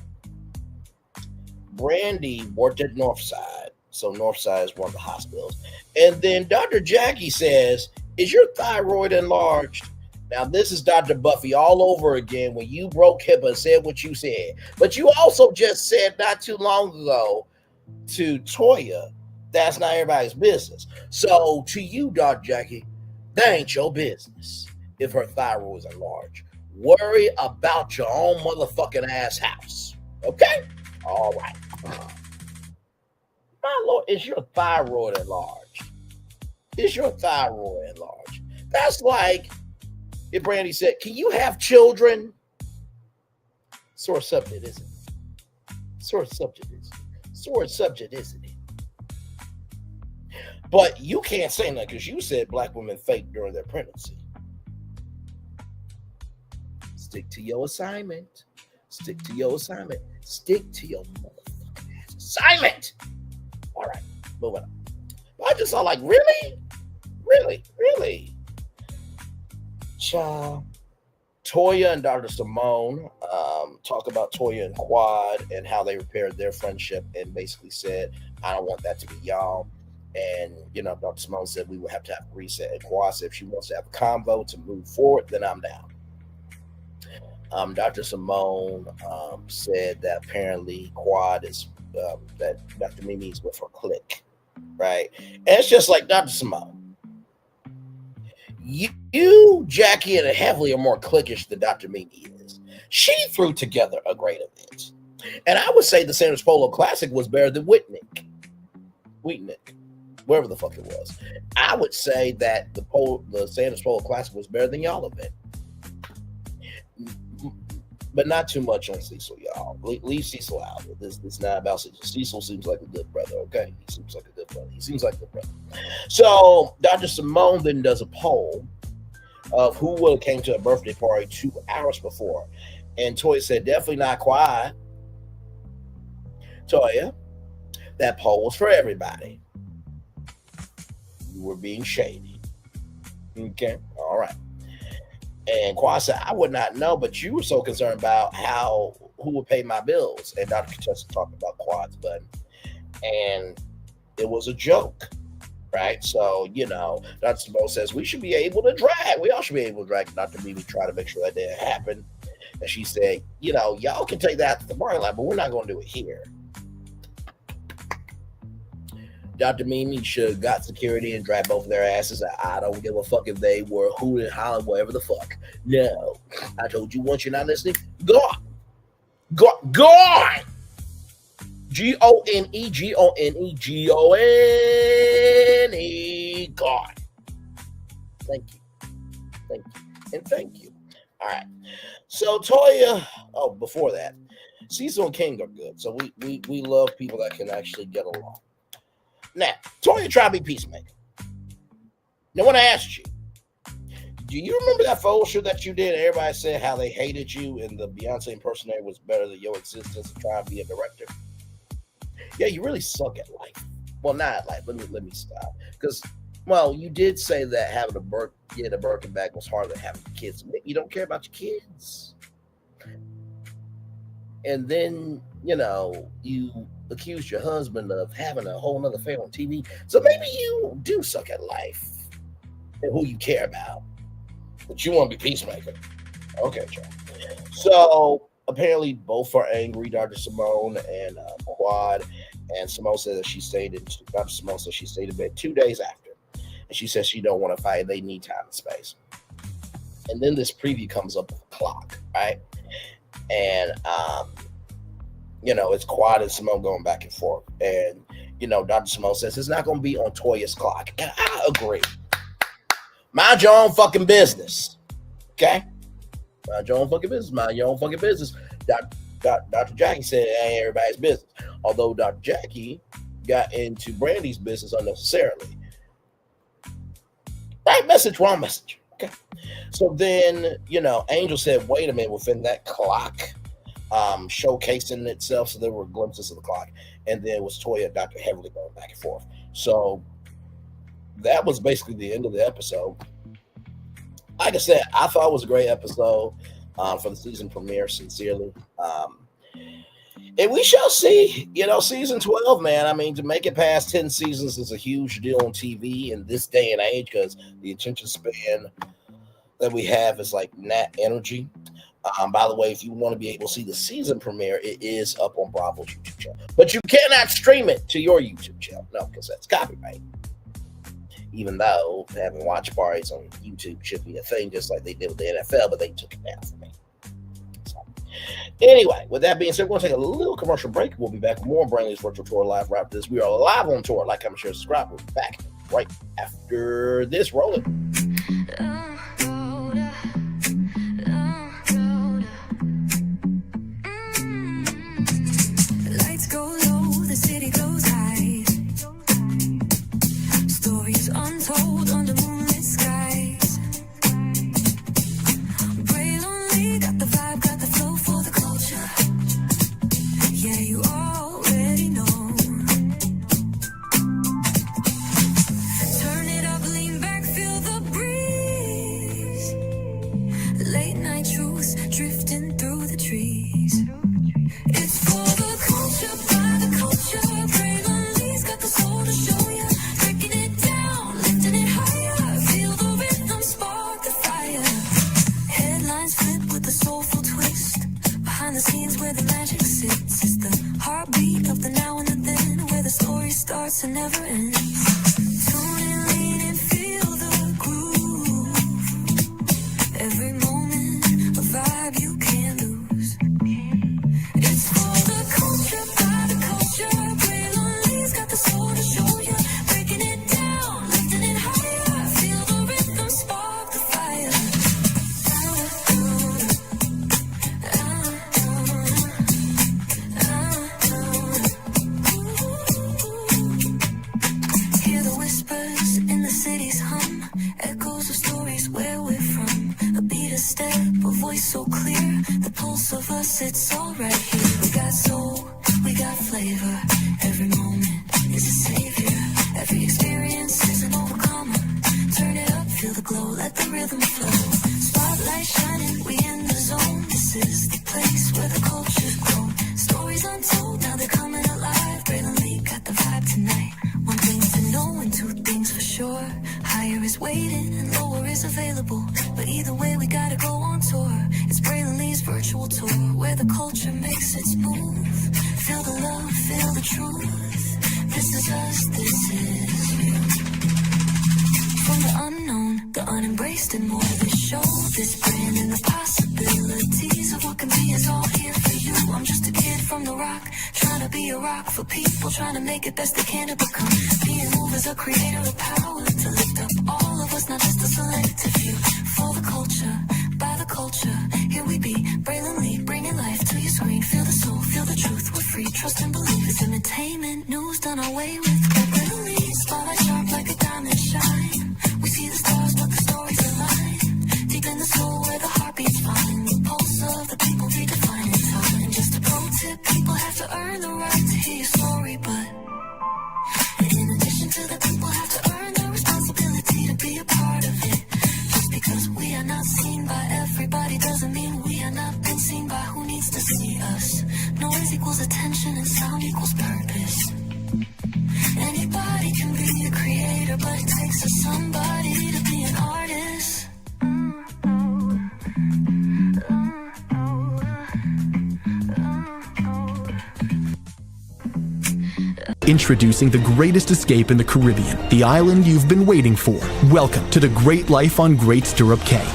Brandy worked at Northside. So Northside is one of the hospitals. And then Dr. Jackie says, is your thyroid enlarged? Now, this is Dr. Buffie all over again when you broke HIPAA and said what you said. But you also just said not too long ago to Toya, that's not everybody's business. So to you, Dr. Jackie, that ain't your business if her thyroid is enlarged. Worry about your own motherfucking ass house. Okay? All right. My Lord, is your thyroid enlarged? Is your thyroid enlarged? That's like if Brandy said, can you have children? Sore subject, isn't it? Sore subject, isn't it? Sore subject, isn't it? But you can't say that because you said black women fake during their pregnancy. Stick to your assignment. Stick to your assignment. Stick to your motherfucking assignment. All right, moving on. But I just saw like, really? Really? Child. Toya and Dr. Simone talk about Toya and Quad and how they repaired their friendship and basically said, I don't want that to be y'all. And, Dr. Simone said we would have to have a reset. And Quad said if she wants to have a convo to move forward, then I'm down. Dr. Simone said that apparently Quad is, that Dr. Mimi is with her clique, right? And it's just like Dr. Simone. You, Jackie, and Heavily are more cliquish than Dr. Mimi is. She threw together a great event. And I would say the Sanders Polo Classic was better than Wheatnick, wherever the fuck it was. I would say that the Sanders Polo Classic was better than y'all event. But not too much on Cecil, y'all. Leave Cecil out. This is not about Cecil. Cecil seems like a good brother, okay? He seems like a good brother. So Dr. Simone then does a poll of who would have came to a birthday party 2 hours before. And Toya said, definitely not quiet. Toya, that poll was for everybody. You were being shady. Okay, all right. And Quad said, I would not know, but you were so concerned about who would pay my bills. And Dr. Contessa talked about Quad's button. And it was a joke, right? So, Dr. Simone says, we all should be able to drag Dr. Mimi, try to make sure that didn't happen. And she said, y'all can take that to the parking lot, but we're not going to do it here. Dr. Mimi should have got security and dragged both of their asses. I don't give a fuck if they were hooting, hollering, whatever the fuck. No. I told you once you're not listening, go on. Gone. Gone. Gone. Thank you. And thank you. All right. So Toya, before that, Cecil and King are good. So we love people that can actually get along. Now, Toya tried to be peacemaker. Now, when I asked you, do you remember that photo shoot that you did? Everybody said how they hated you and the Beyonce impersonator was better than your existence of trying to be a director. Yeah, you really suck at life. Well, not at life. Let me stop. Because, you did say that having a Birkin bag was harder than having kids. Maybe you don't care about your kids. And then, you accused your husband of having a whole nother affair on TV. So maybe you do suck at life and who you care about. But you want to be peacemaker. Okay, John. So apparently both are angry, Dr. Simone and Quad. And Simone said that Dr. Simone said she stayed in bed 2 days after. And she says she don't want to fight. They need time and space. And then this preview comes up with a clock, right? And, it's Quad and Simone going back and forth. And, Dr. Simone says it's not going to be on Toya's clock. And I agree. Mind your own fucking business. Okay? Mind your own fucking business. Dr. Jackie said it ain't everybody's business. Although Dr. Jackie got into Brandy's business unnecessarily. Right message, wrong message. Okay. So then, Angel said, wait a minute, within that clock, showcasing itself. So there were glimpses of the clock, and then it was Toya and Dr. Heavily going back and forth. So that was basically the end of the episode. Like I said, I thought it was a great episode for the season premiere, sincerely. And we shall see, season 12, man. I mean, to make it past 10 seasons is a huge deal on TV in this day and age, because the attention span that we have is like gnat energy. By the way, if you want to be able to see the season premiere, it is up on Bravo's YouTube channel. But you cannot stream it to your YouTube channel. No, because that's copyright. Even though having watch parties on YouTube should be a thing, just like they did with the NFL, but they took it down for me. So, anyway, with that being said, we're going to take a little commercial break. We'll be back with more Brandy's Virtual Tour live right after this. We are live on tour. Like, comment, share, subscribe. We'll be back right after this. Roll it. Lights go low, the city goes high. Stories untold under moonlit skies. Pray lonely, got the vibe, got the flow for the culture. Yeah, you already know. Turn it up, lean back, feel the breeze. Late night truths drifting through the trees. It's for the culture, by the culture. Pray lonely's got the soul to show ya. Breaking it down, lifting it higher. Feel the rhythm, spark the fire. Headlines flip with a soulful twist. Behind the scenes where the magic sits. It's the heartbeat of the now and the then, where the story starts and never ends. Tune in, lean and feel the groove. Every moment, a vibe you can't lose. It's for the culture, by the culture. Pray lonely's got the soul to show ya. Breaking it down, lifting it higher. Feel the rhythm, spark the fire. Hear the whispers in the city's hum. Echoes of stories where we're from. A beat, a step, a voice so clear. The pulse of us, it's all right here. We got soul, we got flavor. Every moment is a savior. Every experience is an overcomer. Turn it up, feel the glow, let the rhythm flow. Spotlight shining, we in the zone. This is the place where the cultures grow. Stories untold, now they're coming alive. Braylon Lee got the vibe tonight. One thing to know and two things for sure. Higher is waiting and lower is available. But either way, we gotta go on tour. It's Braylon Lee's virtual tour, where the culture makes its move. Feel the love, feel the truth. This is us, this is you. From the unknown, the unembraced and more. This show, this brand and the possibilities of what can be is all here for you. I'm just a kid from the rock, trying to be a rock for people, trying to make it best they can to become. Being movers, a creator of power to lift up all of us, not just a selective few. For the culture, by the culture, here we be. Braylon Lee, bringing life to your screen. Feel the soul, feel the truth. We're free, trust and believe. It's entertainment, news done our way with. Braylon Lee, spotlight sharp like a diamond shine. We see the stars, but the stories align. Deep in the soul, where the heartbeats find. The pulse of the people redefining time. Just a pro tip, people have to earn the right to hear your story, but in addition to the people have to earn the responsibility to be a part of it. Just because we are not seen by everybody doesn't mean we are not been seen by who needs to see us. Noise equals attention and sound equals purpose. Anybody can be a creator, but it takes a somebody to be an artist. Introducing the greatest escape in the Caribbean, the island you've been waiting for. Welcome to the Great Life on Great Stirrup Cay.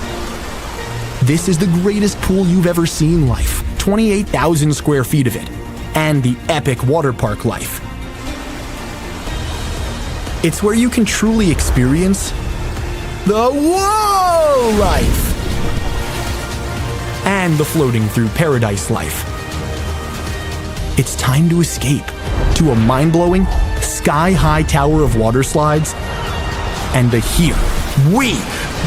This is the greatest pool you've ever seen life, 28,000 square feet of it, and the epic water park life. It's where you can truly experience the whoa life and the floating through paradise life. It's time to escape to a mind-blowing, sky-high tower of water slides and the Here We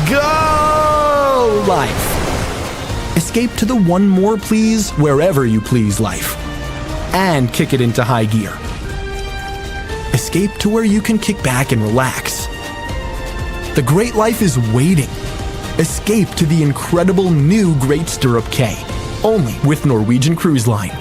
Go life. Escape to the one more please wherever you please life. And kick it into high gear. Escape to where you can kick back and relax. The great life is waiting. Escape to the incredible new Great Stirrup K, only with Norwegian Cruise Line.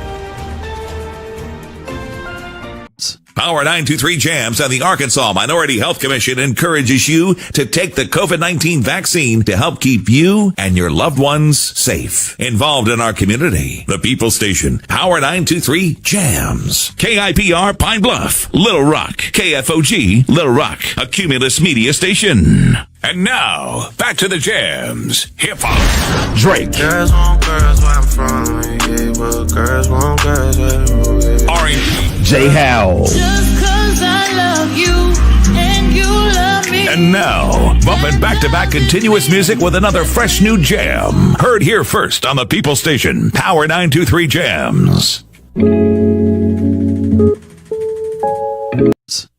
Power 923 Jams and the Arkansas Minority Health Commission encourages you to take the COVID-19 vaccine to help keep you and your loved ones safe. Involved in our community, the People Station, Power 923 Jams, KIPR Pine Bluff, Little Rock, KFOG Little Rock, a Cumulus media station. And now, back to the jams. Hip-hop. Drake. Girls want girls where I'm from. Yeah, well, girls want girls where I'm from. R&B. J. Howell. Just 'cause I love you and you love me. And now, bumping back-to-back continuous music with another fresh new jam. Heard here first on the People Station, Power 923 Jams.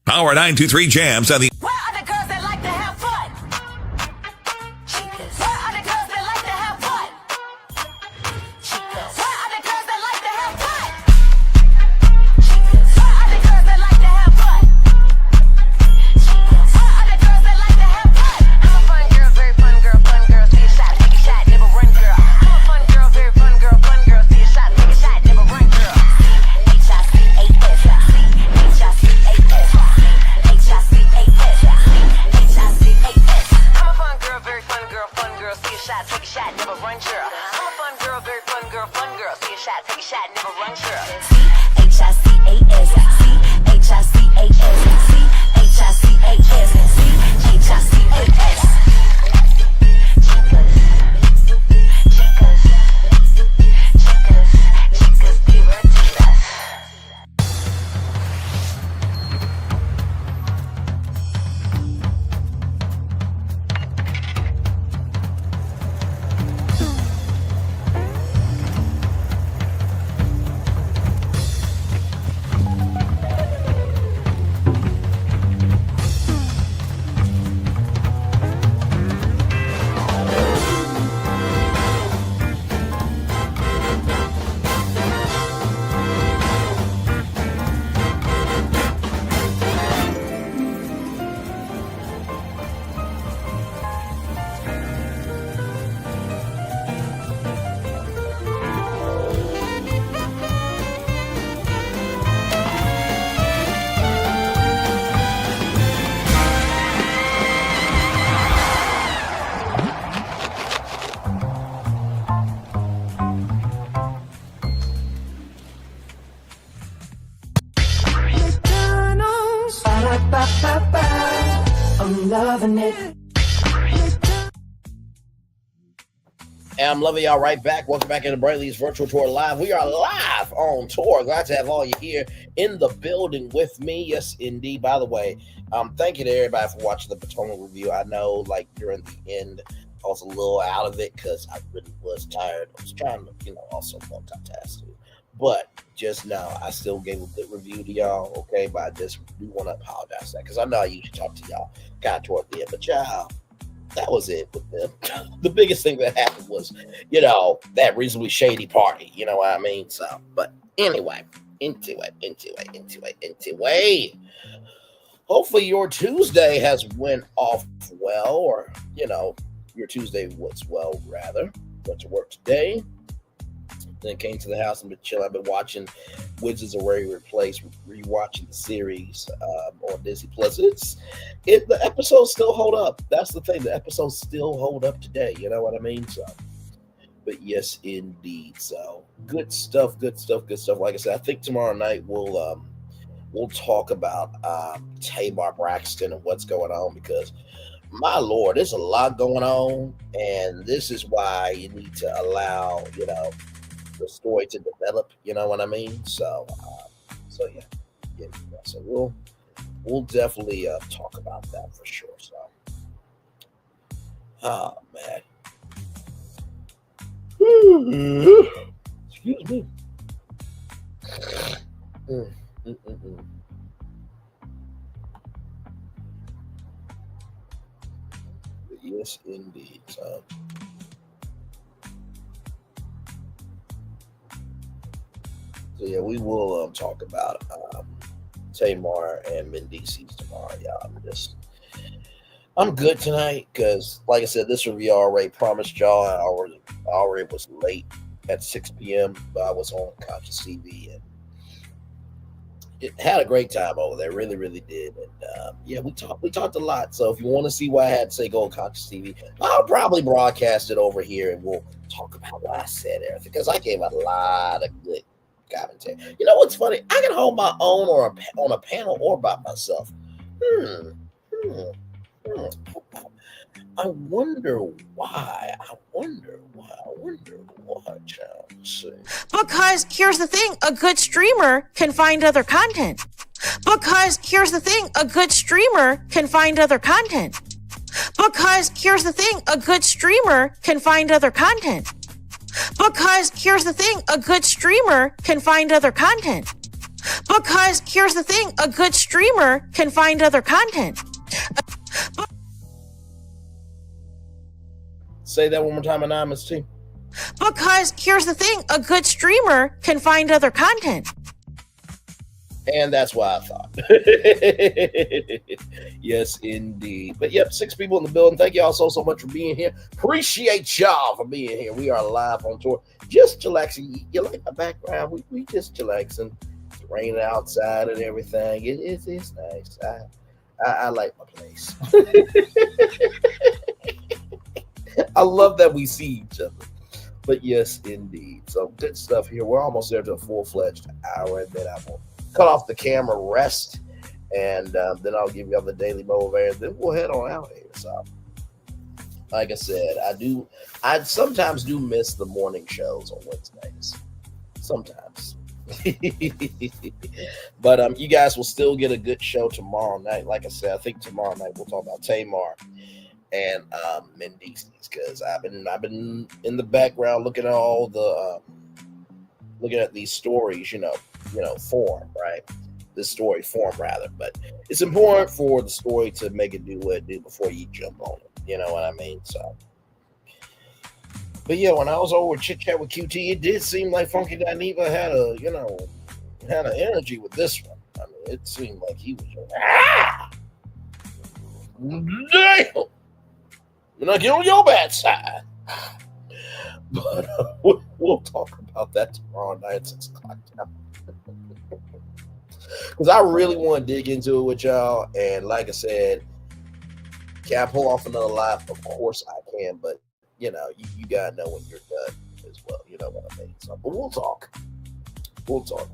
Power 923 Jams and the... Where are the girls that like to have fun? Chicas. Where are the girls that like to have fun? Chicas. Where are the girls that like to have fun? Chicas. Where are the girls that like to have fun? Chicas. Where are the girls that like to have fun? I'm a fun girl, very fun girl, see a shot, take a shot, never run girl. I'm a fun girl, very fun girl, see a shot, take a shot, never run girl. H-I-C-A-S, H-I-C-A-S. I'm a fun girl, very fun girl, see a shot, take a shot, never run girl. I'm a fun girl, very fun girl, see a shot, take a shot, never run girl. C-H-I-C-A-S, C-H-I-C-A-S, C-H-I-C-A-S, C-H-I-C-A-S. Chicas, divertidas. I'm loving it. And I'm loving y'all right back. Welcome back into Brandy's Virtual Tour Live. We are live on tour. Glad to have all you here in the building with me. Yes, indeed. By the way, thank you to everybody for watching the Potomac review. I know, like, during the end, I was a little out of it because I really was tired. I was trying to, also multitask. But just now, I still gave a good review to y'all, okay? But I just do want to apologize for that because I know I usually talk to y'all kind of toward the end. But y'all, that was it with them. The biggest thing that happened was, that reasonably shady party. You know what I mean? So, but anyway, into it. Hopefully your Tuesday has went off well, or, your Tuesday was well, rather. Went to work today. Then came to the house and been chilling. I've been watching Wizards of Waverly Place, rewatching the series on Disney Plus. The episodes still hold up. That's the thing. The episodes still hold up today. You know what I mean? So, but yes, indeed. So good stuff. Like I said, I think tomorrow night we'll talk about Tamar Braxton and what's going on, because my Lord, there's a lot going on, and this is why you need to allow the story to develop, you know what I mean? So yeah. So we'll definitely talk about that for sure. So, oh man, excuse me. Yes, indeed. So, So yeah, we will talk about Tamar and Mendices tomorrow, y'all. I'm good tonight because, like I said, this review I already promised y'all. I already was late at 6 p.m., but I was on Conscious TV and it had a great time over there. Really, really did. And yeah, we talked a lot. So if you want to see why I had to say go on Conscious TV, I'll probably broadcast it over here and we'll talk about what I said, Eric, because I gave a lot of good commentary. You know what's funny? I can hold my own on a panel or by myself. Hmm. Hmm. Hmm. I wonder why. Child. Let's see. Because here's the thing, a good streamer can find other content. Because here's the thing, a good streamer can find other content. Because here's the thing, a good streamer can find other content. Because here's the thing, a good streamer can find other content. Because here's the thing, a good streamer can find other content. Say that one more time, Anonymous T. Because here's the thing, a good streamer can find other content. And that's why I thought. Yes, indeed. But yep, 6 people in the building. Thank y'all so much for being here. Appreciate y'all for being here. We are live on tour. Just chillaxing. You like my background? We just chillaxing. It's raining outside and everything. It's nice. I like my place. I love that we see each other. But yes, indeed. So good stuff here. We're almost there to a full-fledged hour, and then I will cut off the camera, rest, and then I'll give you all the daily motivator. Then we'll head on out here. So, like I said, I sometimes do miss the morning shows on Wednesdays. Sometimes. But you guys will still get a good show tomorrow night. Like I said, I think tomorrow night we'll talk about Tamar and Mendices, because I've been in the background looking at all the looking at these stories, form, right? This story form rather, but it's important for the story to make it do what it do before you jump on it. You know what I mean? So, but yeah, when I was over chit chat with QT, it did seem like Funky Dineva had an energy with this one. I mean, it seemed like he was damn. You're not getting on your bad side. But we'll talk about that tomorrow night at 6 o'clock. Because I really want to dig into it with y'all. And like I said, can I pull off another live? Of course I can. But, you got to know when you're done as well. You know what I mean? So, but we'll talk. We'll talk.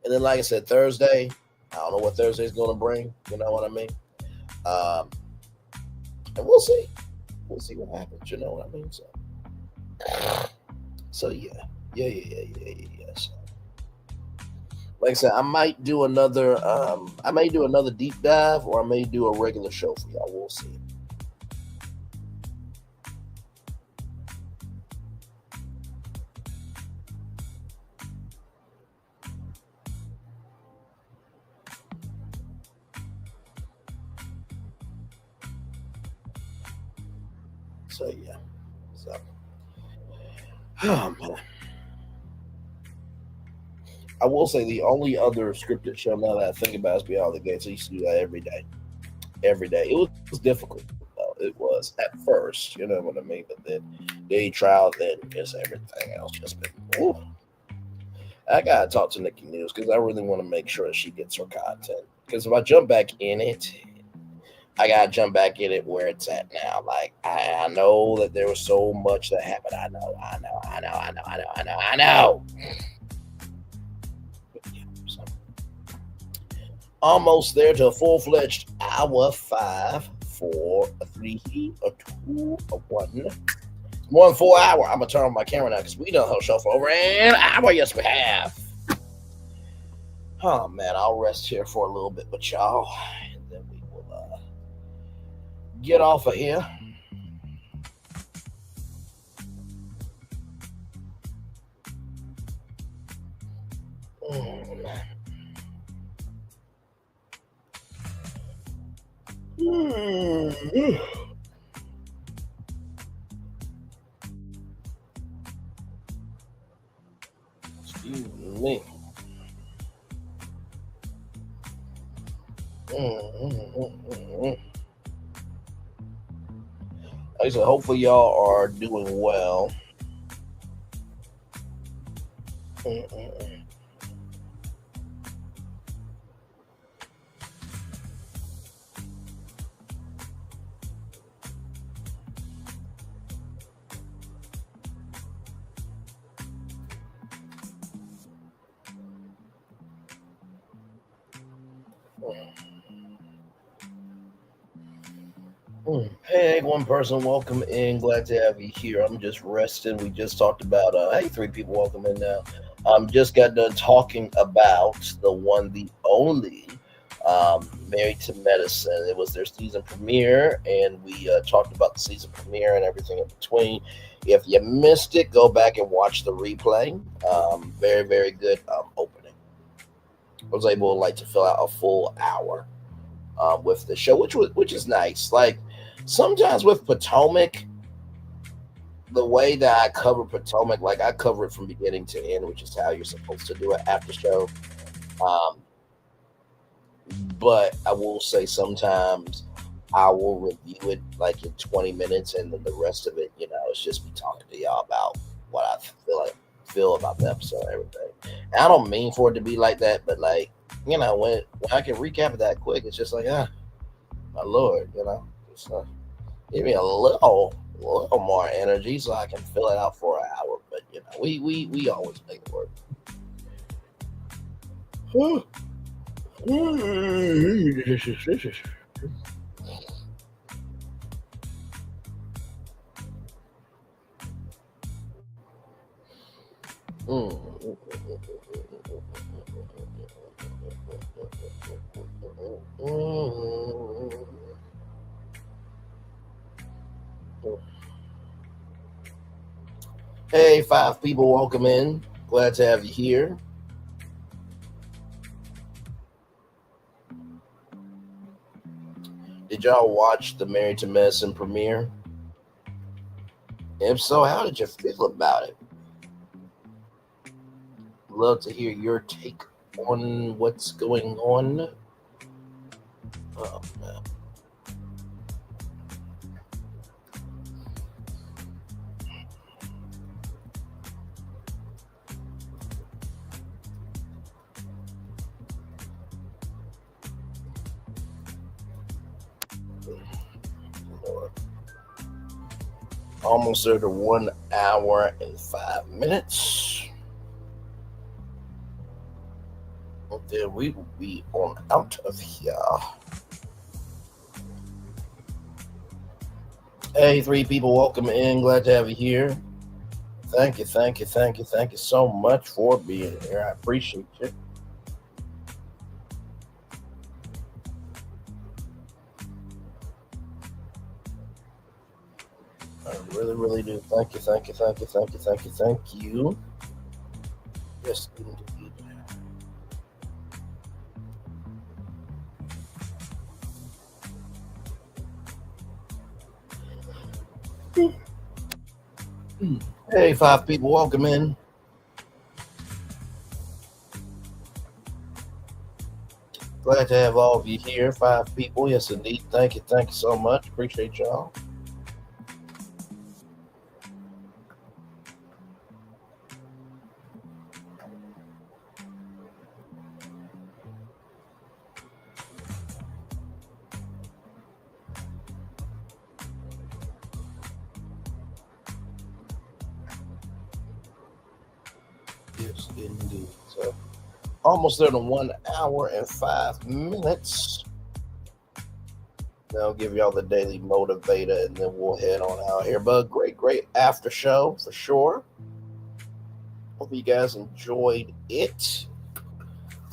And then, like I said, Thursday, I don't know what Thursday's going to bring. You know what I mean? And we'll see. We'll see what happens. You know what I mean? So yeah. So, like I said, I might do another. I may do another deep dive, or I may do a regular show for y'all. We'll see. So yeah. So, oh man. I will say the only other scripted show now that I think about is Beyond the Gates. I used to do that every day. It was difficult, though. It was at first, you know what I mean? But then day trial, then just everything else just been. Ooh. I gotta talk to Nikki News because I really want to make sure that she gets her content. Because if I jump back in it, I gotta jump back in it where it's at now. Like I know that there was so much that happened. I know. So, almost there to a full-fledged hour 5, 4, 3, 2, 1. More than 4 hours. I'm gonna turn on my camera now because we done the show for over an hour. Yes, we have. Oh man, I'll rest here for a little bit with y'all, and then we will get off of here. Excuse me. Like I said, hopefully y'all are doing well. Hey, one person, welcome in. Glad to have you here. I'm just resting. We just talked about, hey, three people, welcome in now. Just got done talking about the one, the only, Married to Medicine. It was their season premiere, and we talked about the season premiere and everything in between. If you missed it, go back and watch the replay. Very, very good opening. I was able to fill out a full hour with the show, which is nice. Like sometimes with Potomac, the way that I cover Potomac, like I cover it from beginning to end, which is how you're supposed to do it after show. But I will say sometimes I will review it like in 20 minutes, and then the rest of it, it's just me talking to y'all about what I feel about the episode and everything. And I don't mean for it to be like that, but when I can recap it that quick, it's just like, my Lord, just give me a little more energy so I can fill it out for an hour. But we always make it work. Hey, 5 people, welcome in. Glad to have you here. Did y'all watch the Married to Medicine premiere? If so, how did you feel about it? Love to hear your take on what's going on. Oh, man. Almost there to 1 hour and 5 minutes. Then we will be on out of here. Hey, 3 people, welcome in. Glad to have you here. Thank you so much for being here. I appreciate you. I really, really do. Thank you. Yes, indeed. Hey, 5 people, welcome in. Glad to have all of you here. 5 people, yes, indeed. Thank you so much. Appreciate y'all. Yes, indeed. So, almost there to 1 hour and 5 minutes. I'll give y'all the daily motivator, and then we'll head on out here. But great after show for sure. Hope you guys enjoyed it.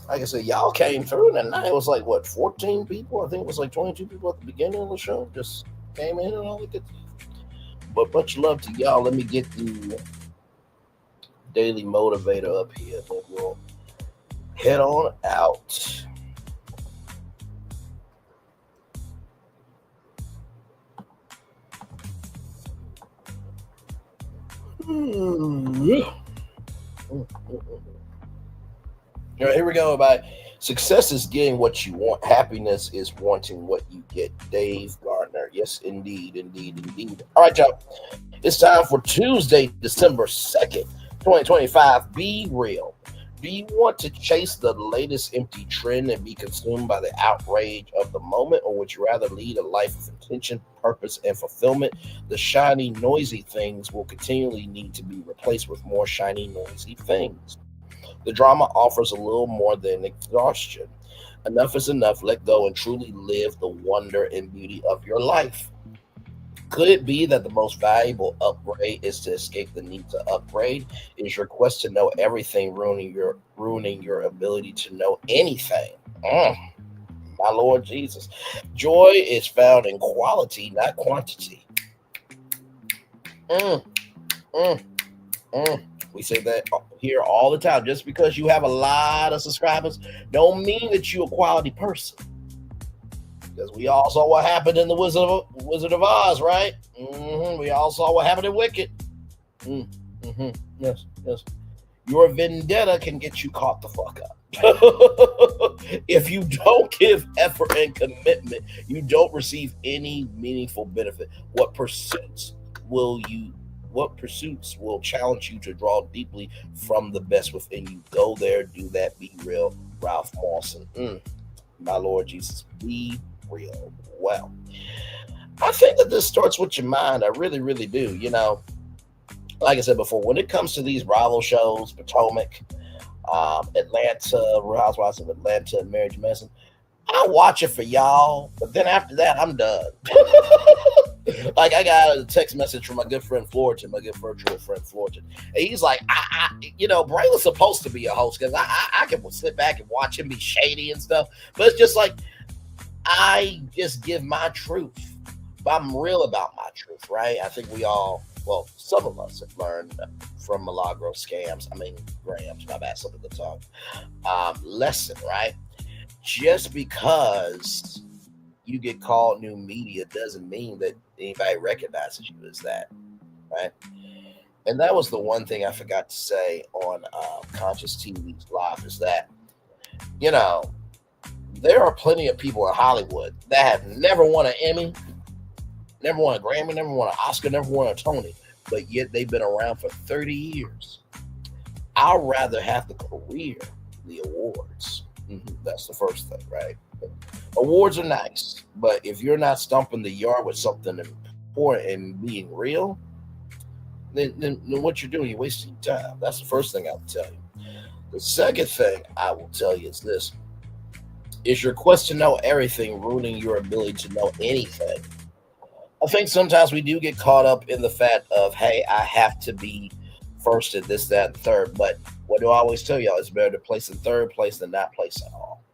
Like I said, y'all came through tonight. It was 14 people? I think it was 22 people at the beginning of the show. Just came in and all that good stuff. But much love to y'all. Let me get the daily motivator up here. Then we'll head on out. All right, here we go. By success is getting what you want. Happiness is wanting what you get. Dave Gardner. Yes, indeed, indeed, indeed. All right, y'all. It's time for Tuesday, December 2nd, 2025. Be real. Do you want to chase the latest empty trend and be consumed by the outrage of the moment, or would you rather lead a life of intention, purpose, and fulfillment? The shiny, noisy things will continually need to be replaced with more shiny, noisy things. The drama offers a little more than exhaustion. Enough is enough. Let go and truly live the wonder and beauty of your life. Could it be that the most valuable upgrade is to escape the need to upgrade? Is your quest to know everything ruining your ability to know anything? My Lord Jesus. Joy is found in quality, not quantity. We say that here all the time. Just because you have a lot of subscribers don't mean that you're a quality person. Because we all saw what happened in the Wizard of Oz, right? We all saw what happened in Wicked. Yes. Your vendetta can get you caught the fuck up. If you don't give effort and commitment, you don't receive any meaningful benefit. What pursuits will challenge you to draw deeply from the best within you? Go there, do that, be real. Ralph Mawson. My Lord Jesus, be real. Well, I think that this starts with your mind. I really, really do. You know, like I said before, when it comes to these Bravo shows, Potomac, Atlanta, Real Housewives of Atlanta, and Marriage Medicine, I watch it for y'all, but then after that, I'm done. Like, I got a text message from my good friend Fullerton, my good virtual friend Fullerton, and he's like, Bray was supposed to be a host because I can sit back and watch him be shady and stuff, but it's just like, I just give my truth, but I'm real about my truth, right? I think we all, well, some of us have learned from Milagro scams, Grams, my bad, something to talk, lesson, right? Just because you get called new media doesn't mean that anybody recognizes you as that, right? And that was the one thing I forgot to say on Conscious TV's live is that, you know, there are plenty of people in Hollywood that have never won an Emmy, never won a Grammy, never won an Oscar, never won a Tony, but yet they've been around for 30 years. I'd rather have the career, the awards. That's the first thing, right? Awards are nice, but if you're not stumping the yard with something important and being real, then what you're doing, you're wasting your time. That's the first thing I will tell you. The second thing I will tell you is this. Is your quest to know everything ruining your ability to know anything? I think sometimes we do get caught up in the fact of, hey, I have to be first at this, that, and third. But what do I always tell y'all? It's better to place in third place than not place at all.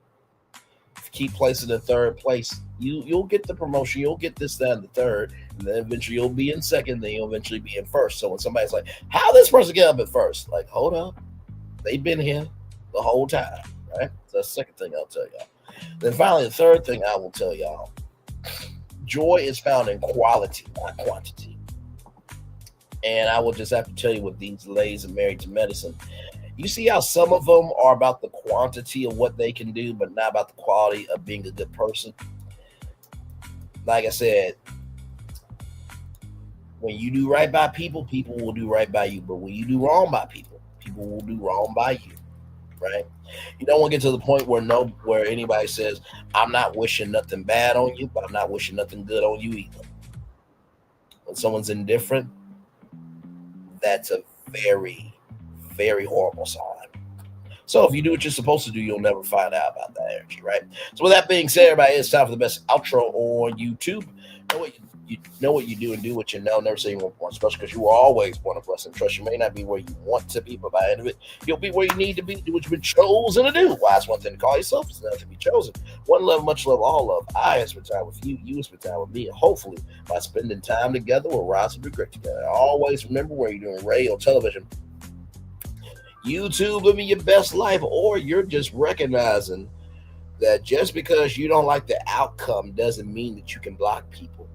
If you keep placing in third place, you'll get the promotion, you'll get this, that, and the third, and then eventually you'll be in second, then you'll eventually be in first. So when somebody's like, how this person get up at first? Like, hold up. They've been here the whole time, right? So that's the second thing I'll tell y'all. Then finally, the third thing I will tell y'all, joy is found in quality, not quantity. And I will just have to tell you with these ladies and Married to Medicine, you see how some of them are about the quantity of what they can do, but not about the quality of being a good person. Like I said, when you do right by people, people will do right by you. But when you do wrong by people, people will do wrong by you. Right? You don't want to get to the point where anybody says, I'm not wishing nothing bad on you, but I'm not wishing nothing good on you either. When someone's indifferent, that's a very, very horrible sign. So if you do what you're supposed to do, you'll never find out about that energy, right? So with that being said, everybody, it's time for the best outro on YouTube. Know what you do and do what you know. Never say you weren't born special, because you were always born a blessing. Trust you may not be where you want to be, but by the end of it, you'll be where you need to be. Do what you've been chosen to do. Why, it's one thing to call yourself, it's another to be chosen. One love, much love, all love. I have spent time with you. You have spent time with me. And hopefully, by spending time together, we'll rise and be great together. Always remember, where you're doing radio, television, YouTube, living your best life, or you're just recognizing that just because you don't like the outcome doesn't mean that you can block people.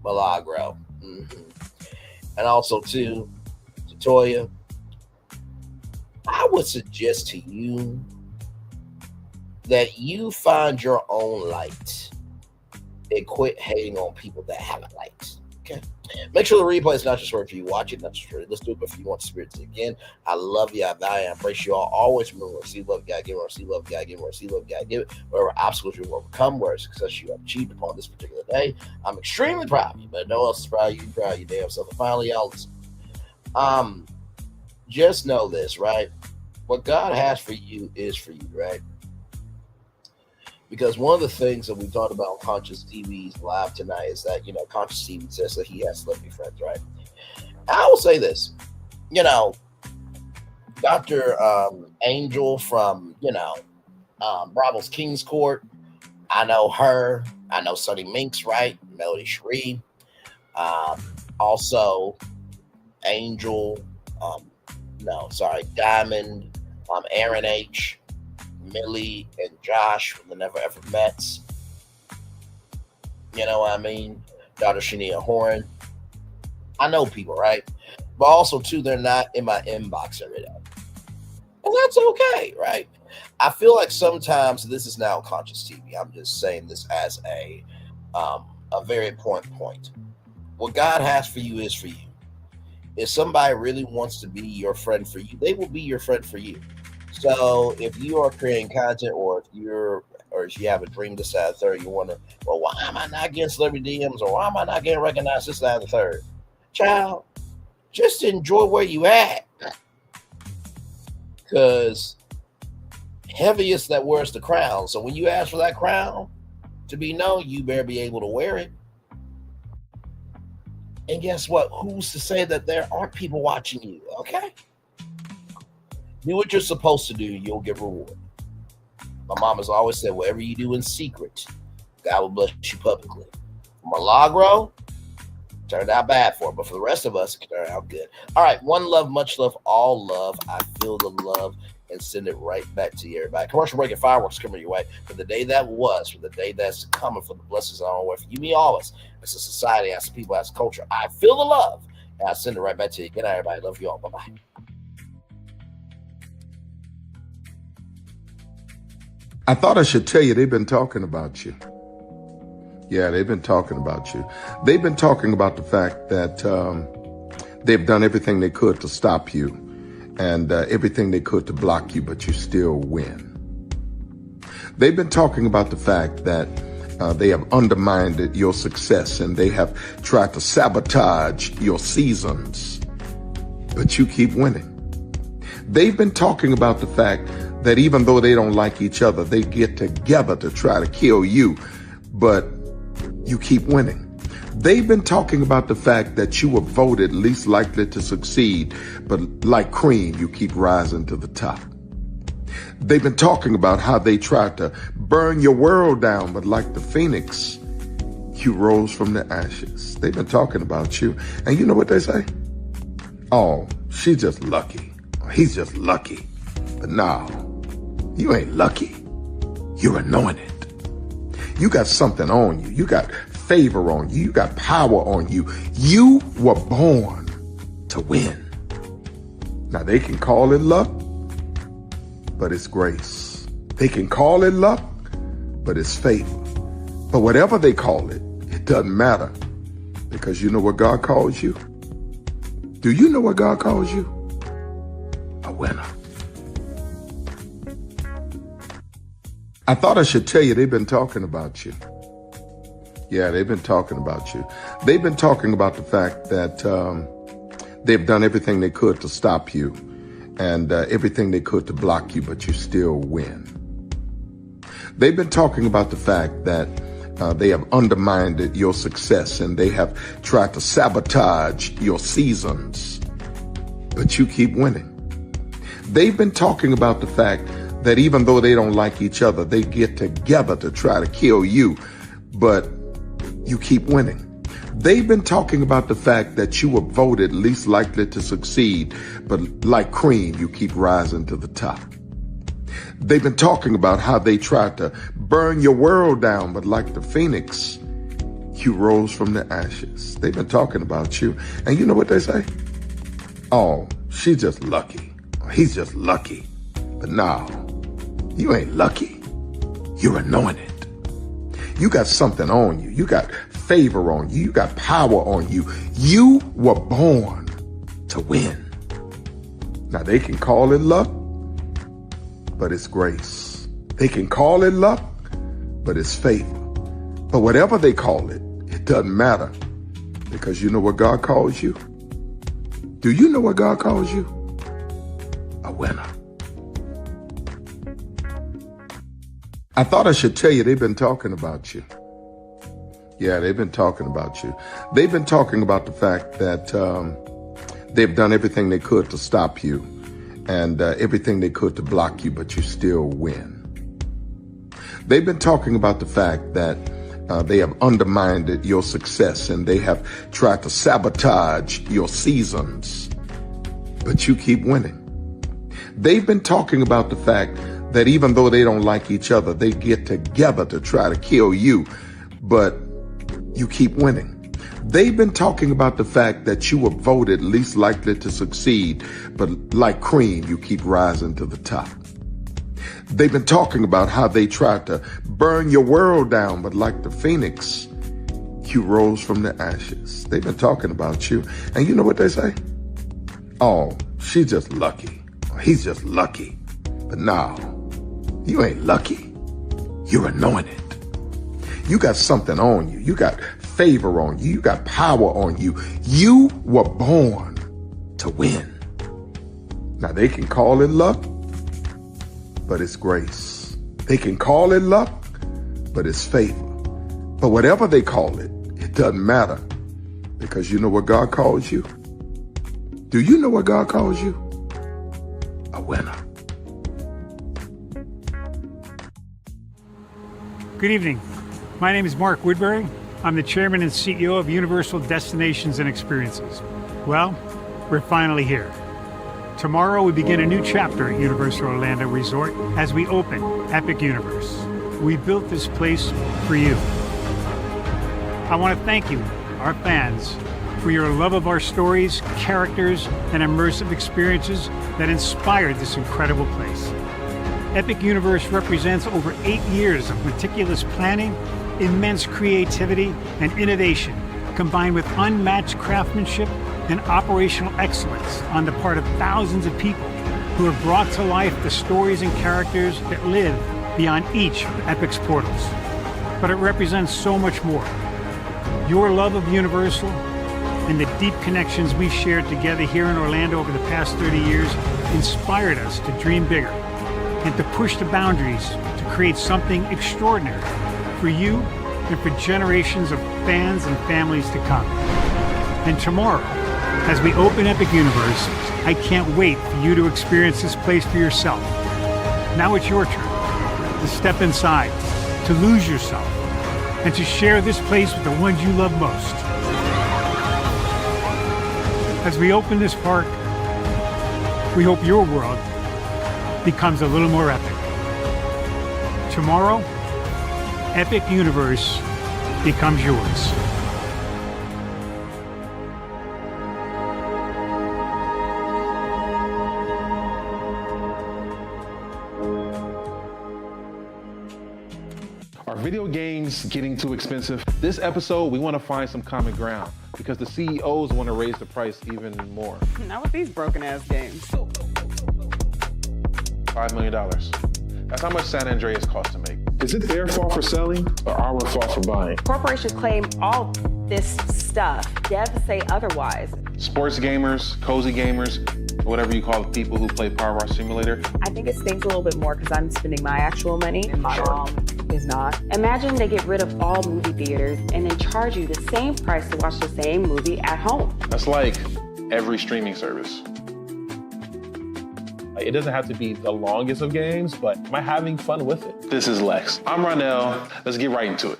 Milagro. And also, too, to Toya, I would suggest to you that you find your own light and quit hating on people that have a light. Okay. Make sure the replay is not just for you watch it, not just for let's do it, but if you want spirit to again. I love you, I value, I embrace you all. Always remember, receive love, God, give it, receive love, God, give it, receive love, God, give it. Whatever obstacles you will overcome, whatever success you have achieved upon this particular day, I'm extremely proud of you, but no one else is proud of you. Proud of your damn self. And finally, y'all listen. Just know this, right? What God has for you is for you, right? Because one of the things that we talked about on Conscious TV's live tonight is that, Conscious TV says that he has celebrity friends, right? I will say this, Dr. Angel from, Bravo's King's Court. I know her. I know Sonny Minks, right? Melody Shree. Also, Angel, Diamond, Aaron H., Millie and Josh from the Never Ever Mets. You know what I mean? Dr. Shania Horn. I know people, right? But also, too, they're not in my inbox every day. And that's okay, right? I feel like sometimes this is now Conscious TV. I'm just saying this as a very important point. What God has for you is for you. If somebody really wants to be your friend for you, they will be your friend for you. So if you are creating content, or if you have a dream, this, that, and third, you wonder, well, why am I not getting celebrity DMs, or why am I not getting recognized, this, that, and the third? Child, just enjoy where you at. Because heaviest that wears the crown. So when you ask for that crown to be known, you better be able to wear it. And guess what? Who's to say that there aren't people watching you? Okay? Do what you're supposed to do, you'll get reward. My mom has always said, whatever you do in secret, God will bless you publicly. For Milagro, turned out bad for it, but for the rest of us, it turned out good. All right, one love, much love, all love. I feel the love and send it right back to you, everybody. Commercial break and fireworks coming your way. For the day that was, for the day that's coming, for the blessings on our way, for you, me, all of us, as a society, as a people, as a culture. I feel the love, and I send it right back to you. Good night, everybody. Love you all. Bye-bye. I thought I should tell you, they've been talking about you. Yeah, they've been talking about you. They've been talking about the fact that they've done everything they could to stop you and everything they could to block you, but you still win. They've been talking about the fact that they have undermined your success and they have tried to sabotage your seasons, but you keep winning. They've been talking about the fact that even though they don't like each other, they get together to try to kill you, but you keep winning. They've been talking about the fact that you were voted least likely to succeed, but like cream, you keep rising to the top. They've been talking about how they tried to burn your world down, but like the phoenix, you rose from the ashes. They've been talking about you. And you know what they say? Oh, she's just lucky. He's just lucky. But no, you ain't lucky. You're anointed. You got something on you. You got favor on you. You got power on you. You were born to win. Now they can call it luck, but it's grace. They can call it luck, but it's favor. But whatever they call it, it doesn't matter, because you know what God calls you? Do you know what God calls you? A winner. I thought I should tell you, they've been talking about you. Yeah, they've been talking about you. They've been talking about the fact that they've done everything they could to stop you and everything they could to block you, but you still win. They've been talking about the fact that they have undermined your success and they have tried to sabotage your seasons, but you keep winning. They've been talking about the fact that even though they don't like each other, they get together to try to kill you, but you keep winning. They've been talking about the fact that you were voted least likely to succeed, but like cream, you keep rising to the top. They've been talking about how they tried to burn your world down, but like the phoenix, you rose from the ashes. They've been talking about you. And you know what they say? Oh, she's just lucky. He's just lucky. But no, you ain't lucky. You're anointed. You got something on you. You got favor on you. You got power on you. You were born to win. Now they can call it luck, but it's grace. They can call it luck, but it's favor. But whatever they call it, it doesn't matter, because you know what God calls you? Do you know what God calls you? A winner. I thought I should tell you, they've been talking about you. Yeah, they've been talking about you. They've been talking about the fact that they've done everything they could to stop you and everything they could to block you, but you still win. They've been talking about the fact that they have undermined your success and they have tried to sabotage your seasons, but you keep winning. They've been talking about the fact that even though they don't like each other, they get together to try to kill you, but you keep winning. They've been talking about the fact that you were voted least likely to succeed, but like cream, you keep rising to the top. They've been talking about how they tried to burn your world down, but like the phoenix, you rose from the ashes. They've been talking about you. And you know what they say? Oh, she's just lucky. He's just lucky. But no, you ain't lucky. You're anointed. You got something on you. You got favor on you. You got power on you. You were born to win. Now they can call it luck, but it's grace. They can call it luck, but it's favor. But whatever they call it, it doesn't matter, because you know what God calls you? Do you know what God calls you? A winner. Good evening. My name is Mark Woodbury. I'm the chairman and CEO of Universal Destinations and Experiences. Well, we're finally here. Tomorrow we begin a new chapter at Universal Orlando Resort as we open Epic Universe. We built this place for you. I want to thank you, our fans, for your love of our stories, characters, and immersive experiences that inspired this incredible place. Epic Universe represents over 8 years of meticulous planning, immense creativity, and innovation, combined with unmatched craftsmanship and operational excellence on the part of thousands of people who have brought to life the stories and characters that live beyond each of Epic's portals. But it represents so much more. Your love of Universal and the deep connections we shared together here in Orlando over the past 30 years inspired us to dream bigger and to push the boundaries to create something extraordinary for you and for generations of fans and families to come. And tomorrow, as we open Epic Universe, I can't wait for you to experience this place for yourself. Now it's your turn to step inside, to lose yourself, and to share this place with the ones you love most. As we open this park, we hope your world becomes a little more epic. Tomorrow, Epic Universe becomes yours. Are video games getting too expensive? This episode, we want to find some common ground because the CEOs want to raise the price even more. Not with these broken ass games. $5 million. That's how much San Andreas costs to make. Is it their fault for selling or our fault for buying? Corporations claim all this stuff. Devs say otherwise. Sports gamers, cozy gamers, whatever you call the people who play Power Wash Simulator. I think it stings a little bit more because I'm spending my actual money and my mom is not. Imagine they get rid of all movie theaters and then charge you the same price to watch the same movie at home. That's like every streaming service. It doesn't have to be the longest of games, but am I having fun with it? This is Lex. I'm Ronell. Let's get right into it.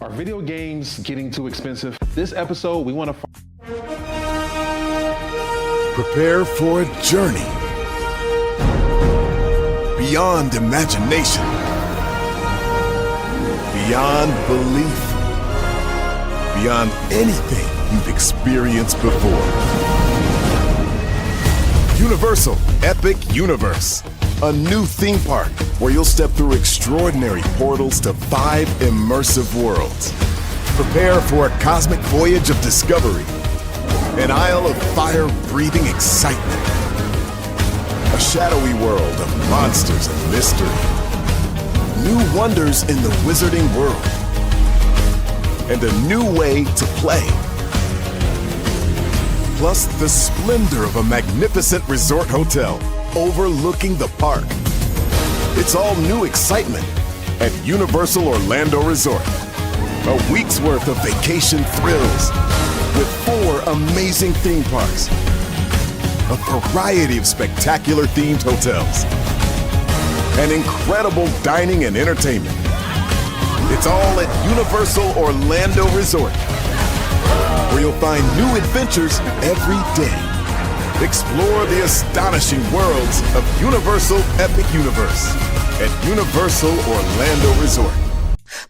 Are video games getting too expensive? This episode, we want to prepare for a journey beyond imagination, beyond belief, beyond anything you've experienced before. Universal Epic Universe, a new theme park where you'll step through extraordinary portals to 5 immersive worlds. Prepare for a cosmic voyage of discovery, an isle of fire-breathing excitement, a shadowy world of monsters and mystery, new wonders in the wizarding world, and a new way to play. Plus the splendor of a magnificent resort hotel overlooking the park. It's all new excitement at Universal Orlando Resort. A week's worth of vacation thrills with 4 amazing theme parks, a variety of spectacular themed hotels, and incredible dining and entertainment. It's all at Universal Orlando Resort, where you'll find new adventures every day. Explore the astonishing worlds of Universal Epic Universe at Universal Orlando Resort.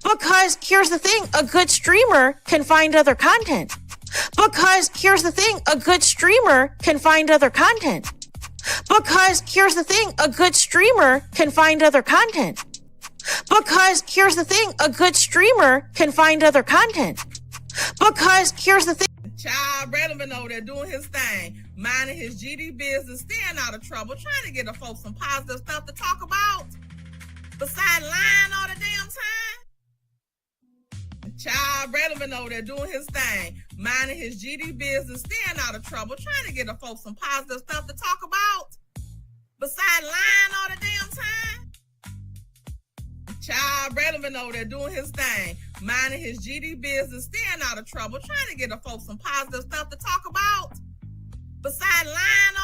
Because here's the thing, a good streamer can find other content. Because here's the thing, a good streamer can find other content. Because here's the thing, a good streamer can find other content. Because here's the thing, a good streamer can find other content. Because here's the thing. Child Brandy over there doing his thing, minding his GD business, staying out of trouble, trying to get the folks some positive stuff to talk about. Besides lying all the damn time. Child Brandy over there doing his thing, minding his GD business, staying out of trouble, trying to get the folks some positive stuff to talk about. Besides lying all the damn time. Child Brandy over there doing his thing, minding his GD business, staying out of trouble, trying to get the folks some positive stuff to talk about. Besides lying